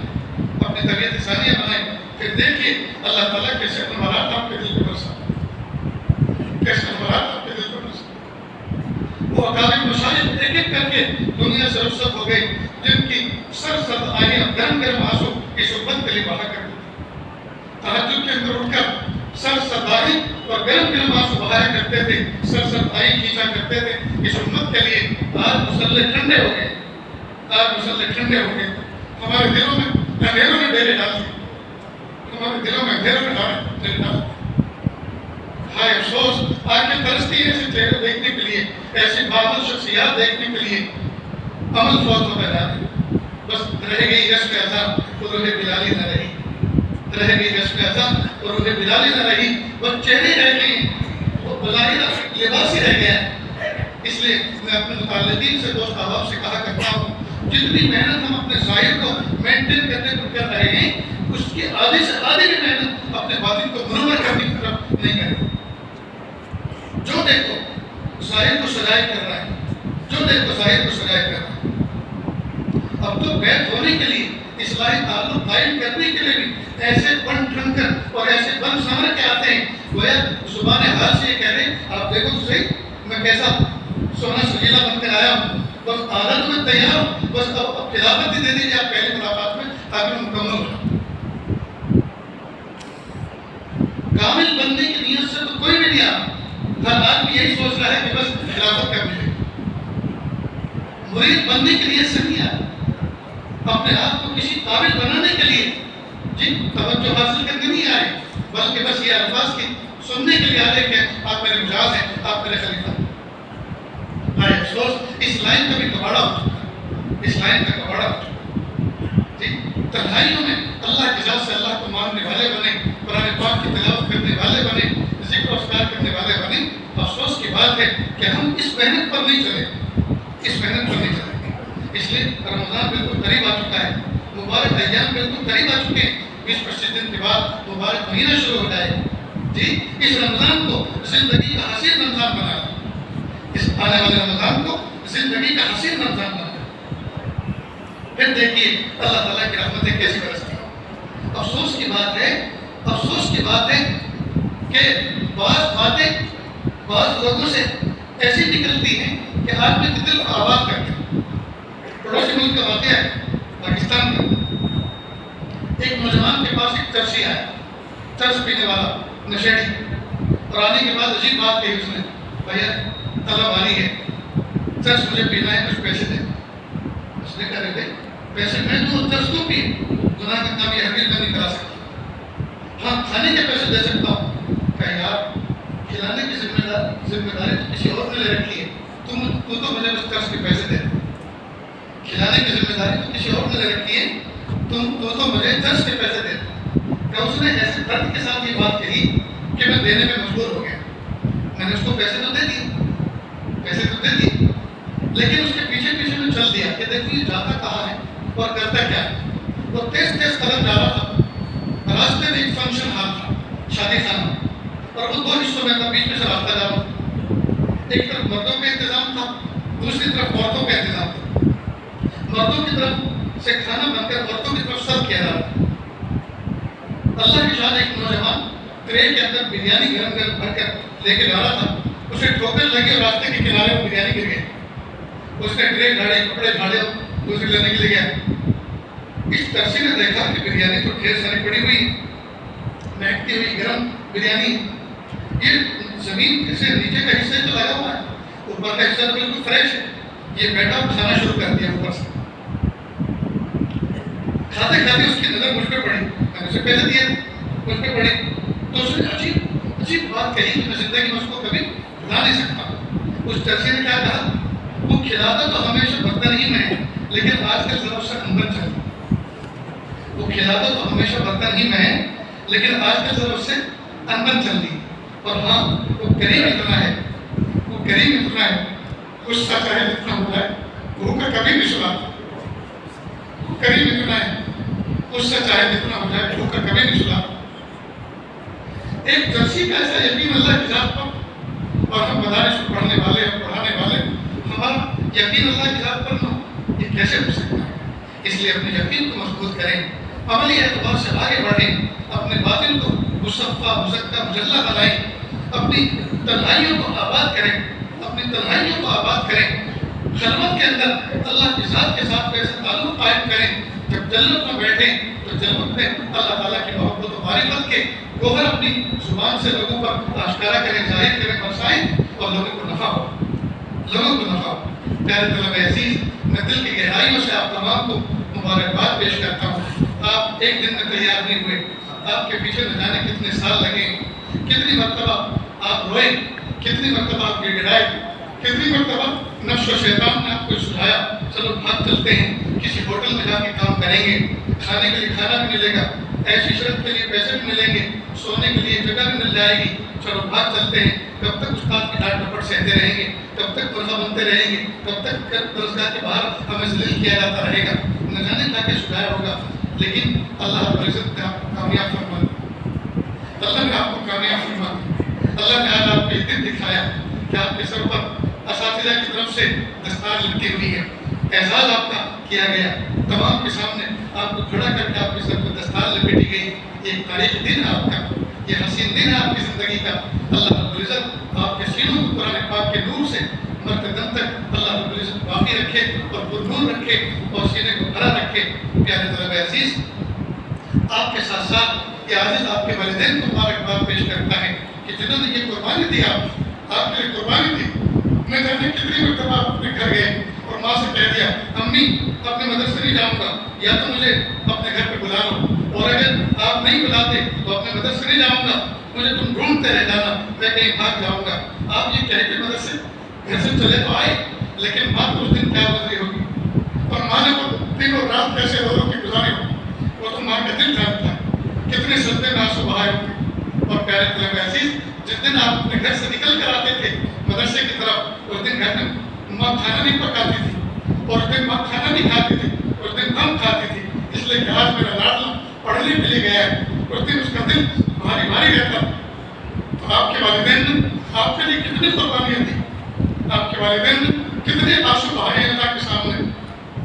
اپنی طبیعت ثانیہ بنائے. پھر دیکھیے اللہ تعالیٰ کیسے نمبرات آپ کے دل پہ برساتے، کیسے نمبرات آپ کے دل پہ برساتے. وہ اکابر مشاہد ایک ایک کر کے دنیا سے رخصت ہو گئی، جن کی سر سرد آئیں اور گرم گرم آنسو کی صحبت کے لیے بہا کرتے تھے. تہجد کے اندر اٹھ کر سر سردائی اور گرم گرم آنسو بہایا کرتے تھے، سر سردائی کھینچا کرتے تھے اس امت کے لیے. آج مسلح ٹھنڈے ہو گئے، آج مسلح ٹھنڈے ہو گئے. ہمارے دلوں میں اندھیروں نے ڈیرے ڈال دیے، ہمارے دلوں میں اندھیروں نے ڈیرے ڈال دیے. ہائے افسوس، آج کے ترستی ایسے چہرے دیکھنے کے لیے، ایسی بابل شخصیات دیکھنے کے لیے عمل فوت ہوتا جا رہا ہے. بس رہ گئی رشک اذان اور روح بلالی نہ رہی، رہ گئی رشک اذان اور روح بلالی نہ رہی. بس چہرے رہ گئے، وہ بظاہر لباس ہی رہ گیا. اس لیے میں اپنے متعلقین سے، دوست احباب سے کہا کرتا ہوں، جتنی محنت ہم اپنے ظاہر کو مینٹین کرنے پر کر رہے ہیں، اس کی آدھی سے آدھی بھی محنت اپنے باطن کو منور کرنے کی طرف نہیں کر رہے. جو دیکھو ظاہر کو سجائے کر رہا ہے، جو دیکھو ظاہر کو سجائے کر رہا ہے. اب تو بیت ہونے کے لیے، اصلاحی تعلق قائم کرنے کے لیے بھی ایسے بن ٹھن کر اور ایسے بن سمر کے آتے ہیں، گویا زبان حال سے یہ کہہ رہے ہیں آپ دیکھو تو صحیح میں کیسا سونا سجیلا بن کر آیا ہوں، بس عادت میں تیار ہوں، بس اب خلافت ہی دے دیجیے آپ پہلی ملاقات میں تاکہ میں مکمل ہو جاؤں. کامل بننے کی نیت سے تو کوئی بھی نہیں آ، ہر آدمی یہی سوچ رہا ہے کہ بس خلافت کب ملے. مرید بننے کی نیت سے نہیں آ، اپنے آپ کو کسی قابل بنانے کے لیے توجہ حاصل کرنے نہیں آئے، بلکہ بس یہ الفاظ کی سننے کے لیے آئے کہ آپ میرے مجاز ہیں، آپ میرے خلیفہ. ہائے افسوس، اس لائن کا بھی کباڑا ہو چکا ہے، اس لائن کا کباڑا ہو چکا ہے. تنہائیوں میں اللہ کی ذات سے اللہ کو ماننے والے بنے، قرآن پاک کی تلاوت کرنے والے بنے، ذکر و اذکار کرنے والے بنے. افسوس کی بات ہے کہ ہم اس محنت پر نہیں چلے، اس محنت پر نہیں چلے. اس لیے رمضان بالکل قریب آ چکا ہے، مبارک ایام بالکل قریب آ چکے ہیں. 20-25 دن کے بعد مبارک مہینہ شروع ہو جائے. جی اس رمضان کو زندگی کا حسین رمضان بنا دیں، اس آنے والے رمضان کو زندگی کا حسین رمضان بنا دیں. پھر دیکھیے اللہ تعالیٰ کی رحمتیں کیسی برستی ہیں. افسوس کی بات ہے، افسوس کی بات ہے کہ بعض باتیں بعض لوگوں سے ایسی نکلتی ہیں کہ آدمی کے دل کو آباد کرتے ہیں. پڑوسی ملک کا واقعہ ہے پاکستان کا. ایک نوجوان کے پاس ایک چرسی آیا، چرس پینے والا نشیڑی، اور آنے کے بعد عجیب بات کہی اس نے، بھیا طلب آنی ہے، چرس مجھے پینا ہے، کچھ پیسے دے. اس نے کہا رہے پیسے میں تو چرس تو پی، گناہ کا کام یہ ہرگز میں نہیں کرا سکتا. ہاں کھانے کے پیسے دے سکتا ہوں. کہا یار کھلانے کی ذمہ داری تو کسی اور نے لے رکھی ہے، تو مجھے بس چرس کے پیسے دے. کھلانے کی ذمہ داری تو کسی اور نے لے رکھی ہے، تو مجھے چرس کے پیسے دے. کہ اس نے ایسے درد کے ساتھ یہ بات کہی کہ میں دینے میں مجبور ہو گیا. میں نے اس کو پیسے تو دے دیے، پیسے تو دے دیے، لیکن اس کے پیچھے پیچھے میں چل دیا کہ دیکھو یہ جاتا کہاں ہے اور کرتا کیا ہے. وہ تیز تیز قدم جا رہا تھا، راستے میں ایک فنکشن ہال تھا، شادی خانہ، اور وہ دو حصوں میں تھا، بیچ میں سے راستہ جا رہا تھا. ایک طرف مردوں کا انتظام تھا، دوسری طرف عورتوں کا انتظام تھا. مردوں کی طرف سے کھانا بن کر عورتوں کی طرف سرو کیا جا رہا تھا. اللہ کی شان ایک نوجوان ٹرے کے اندر بریانی گرم گرم بھر کر لے کے جا رہا تھا. اسے ٹھوکر لگی اور راستے کے کنارے میں بریانی گر گئی. اس نے ٹرے جھاڑے، کپڑے جھاڑے، دوسری لینے کے لیے گیا. اس ترسی نے دیکھا کہ بریانی تو ڈھیر ساری پڑی ہوئی، مہکتی ہوئی گرم بریانی. یہ زمین سے نیچے کا حصہ تو لگا ہوا ہے، اوپر کا حصہ تو بالکل فریش ہے. یہ بیٹا کھانا شروع کر دیا اوپر سے. کھاتے کھاتے اس کی نظر مجھ پہ پڑی، میں نے اسے پیسے دیے مجھ پہ پڑی. تو اس نے عجیب بات کہی کہ میں زندگی میں اس کو کبھی بھلا نہیں سکتا. اس چرسی نے کیا کہا، وہ کھلاتا تو ہمیشہ برتن ہی میں ہے، لیکن آج کل ذرا اس سے انبن چل رہا. وہ کھلاتا تو ہمیشہ برتن ہی میں ہے، لیکن آج کل ذرا اس سے انبن چل رہی. اور ہاں وہ کریم اتنا ہے، وہ کریم اتنا ہے، غصہ چاہے جتنا ہو جائے بھوکا کبھی نہیں سلاتا. کریم اتنا ہے، غصہ چاہے جتنا ہو جائے بھوکا کبھی نہیں سلاتا. ایک جرسی کا ایسا یقین اللہ کی ذات پر، اور ہم مدارس پڑھنے والے اور پڑھانے والے، ہمارا یقین اللہ کی ذات پر نہ ہو، یہ کیسے ہو سکتا ہے؟ اس لیے اپنے یقین کو مضبوط کریں، عملی اعتبار سے آگے بڑھیں، اپنے باطن کو مصفہ مزکہ مجلہ بنائیں، اپنی تنہائیوں کو آباد کریں، اپنی تنہائیوں کو آباد کریں، خلوت کے اندر اللہ کی ذات کے ساتھ ایسا تعلق قائم کریں، جب جنت میں بیٹھیں تو جنت میں اللہ تعالیٰ کی محبت و معرفت کے گوہر اپنی زبان سے لوگوں پر آشکارا کریں، ظاہر کریں، برسائیں، اور لوگوں کو نفع ہو، لوگوں کو نفع ہو۔ پیارے طلبہ عزیز، میں دل کی گہرائیوں سے آپ تمام کو مبارکباد پیش کرتا ہوں۔ آپ ایک دن میں تیار نہیں ہوئے، آپ کے پیچھے نہ جانے کتنے سال لگے، کتنی مرتبہ آپ روئے، کتنی مرتبہ آپ گڑ گڑائے، کتنی مرتبہ نفس و شیطان نے آپ کو سلایا چلو بھاگ چلتے ہیں، کسی ہوٹل میں جا کے کام کریں گے، کھانے کے لیے کھانا بھی ملے گا، ایسی شرط کے لیے پیسے بھی ملیں گے، سونے کے لیے جگہ بھی مل جائے گی، چلو بھاگ چلتے ہیں۔ کب تک استاد کی ڈانٹ ڈپٹ سہتے رہیں گے، کب تک برہا بنتے رہیں گے، کب تک درسگاہ کے باہر ہمیں ذلیل کیا جاتا رہے گا، نہ جانے کیا کیا سکھایا ہوگا۔ لیکن اللہ رب العزت نے آپ کو کامیاب فرما دیا، اللہ نے آپ کو کامیاب فرما دیا، اللہ نے آج آپ کو یہ دن دکھایا کہ آپ کے سر پر اساتذہ کی طرف سے دستار لگتی ہوئی ہے، اعزاز آپ کا کیا گیا، تمام کے سامنے آپ کو کھڑا کر کے آپ کے سر پر دستار لپیٹی گئی۔ یہ تاریخی دن ہے آپ کا، یہ حسین دن ہے آپ کی زندگی کا۔ اللہ رب العزت آپ کے سینوں کو قرآن پاک کے نور سے مرتے دم تک اللہ رب العزت باقی رکھے اور پر نور رکھے اور سینے کو بھرا رکھے۔ پیارے طلبہ عزیز، آپ کے ساتھ ساتھ یہ عزیز آپ کے والدین کو مبارکباد پیش کرتا ہے کہ جنہوں نے یہ قربانی دی، آپ کے لیے قربانی دی۔ میں جانے کتنی مرتبہ آپ اپنے گھر گئے اور ماں سے کہہ دیا امی اپنے مدرسے نہیں جاؤں گا، یا تو مجھے اپنے گھر پہ بلا لو، اور اگر آپ نہیں بلاتے تو اپنے مدرسے نہیں جاؤں گا، مجھے تم ڈھونڈتے رہ جانا، میں کہیں بھاگ جاؤں گا۔ آپ یہ کہہ کے مدرسے گھر سے چلے تو آئے، لیکن ماں کو اس دن کیا گزری ہوگی، اور ماں نے وہ دن اور رات کیسے روزوں کی گزاری ہوگی، وہ تو ماں کا دل جانتا ہے، کتنے سجدے میں آنسو بہائے ہوگی۔ اور پیارے طلبہ عزیز، جس دن آپ اپنے گھر سے نکل کر آتے تھے مدرسے کی طرف، اس دن گھر میں ماں کھانا نہیں پکاتی تھی، اور اس دن ماں کھانا نہیں کھاتی تھی، اس دن کم کھاتی تھی، اس لیے کہ آج میرا لاڈلا پڑھنے کے لیے گیا ہے، اس دن اس کا دل بھاری بھاری رہتا۔ تو آپ کے والدین نے آپ کے لیے کتنی قربانیاں دی، آپ کے والدین نے کتنے آنسو بہائے اللہ کے سامنے،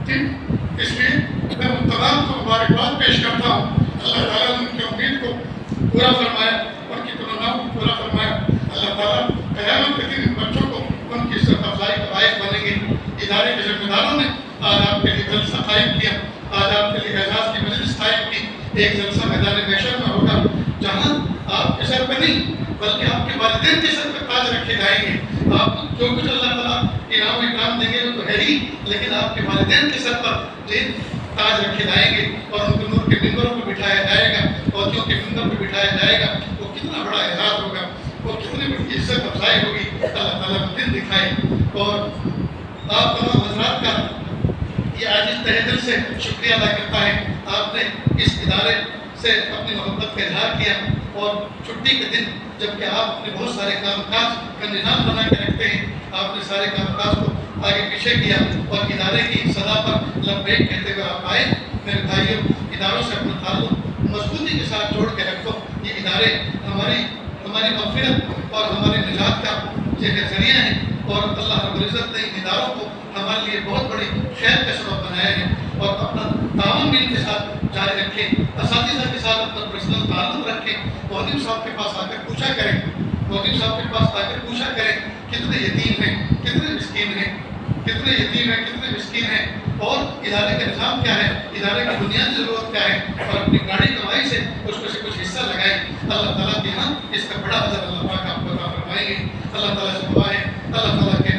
ٹھیک؟ اس لیے میں ان تمام کو مبارکباد پیش کرتا ہوں۔ اللہ تعالیٰ نے ان کی امید کو پورا فرمایا، ان کی تمناؤں کو پورا فرمایا۔ اللہ تعالیٰ قیامت کے دن بچوں کو ان کی عزت افزائی کا باعث بنیں گے۔ ادارے کے ذمہ داروں نے آج آپ کے لیے جلسہ قائم کیا، آج آپ کے لیے اعزاز کی مجلس قائم کی۔ ایک جلسہ میدان محشر میں ہوگا جہاں آپ کے سر پہ نہیں بلکہ آپ کے والدین کے سر پہ تاج رکھے جائیں گے۔ آپ جو کچھ اللہ تعالیٰ انعام و اکرام دیں گے وہ تو ہے ہی، لیکن آپ کے والدین کے سر پر تاج رکھے جائیں گے اور ان کو نور کے ممبروں پہ بٹھایا جائے گا، اور جو کے ممبر پہ بٹھایا جائے گا وہ کتنا بڑا اعزاز ہوگا، وہ کتنی بڑی عزت افزائی ہوگی۔ اللہ تعالیٰ کو دن دکھائے۔ اور آپ تمام حضرات کا یہ عاجز تہ دل سے شکریہ ادا کرتا ہے، آپ نے اس ادارے سے اپنی محبت کا اظہار کیا، اور چھٹی کے دن جبکہ آپ اپنے بہت سارے کام کاج کا نظام بنا کے رکھتے ہیں، آپ نے سارے کام کاج کو آگے پیچھے کیا اور ادارے کی صدا پر لبیک کہتے ہوئے آپ آئے۔ میرے بھائیوں، اداروں سے اپنا تعلق مضبوطی کے ساتھ جوڑ کے رکھو۔ یہ ادارے ہماری مغفرت اور ہماری نجات کا یہ ذریعہ ہیں، اور اللہ رب العزت نے ان اداروں کو ہمارے لیے بہت بڑی خیر کا سبب بنایا ہے۔ اور اپنا تعاون بھی ان کے ساتھ جاری رکھیں، اساتذہ کے ساتھ اپنا پرسنل تعلق رکھیں، مودودی صاحب کے پاس آ کر پوچھا کریں، مودودی صاحب کے پاس آ کر پوچھا کریں کتنے یتیم ہیں، کتنے مسکین ہیں، کتنے یتیم ہیں، کتنے مسکین ہیں، اور ادارے کا نظام کیا ہے، ادارے کی بنیادی ضرورت کیا ہے، اور اپنی گاڑی کمائی سے اس میں سے کچھ حصہ لگائیں۔ اللہ تعالیٰ کے یہاں اس کا بڑا اجر اللہ پاک آپ کو عطا فرمائیں گے۔ اللہ تعالیٰ سے دعا ہے، اللہ تعالیٰ کے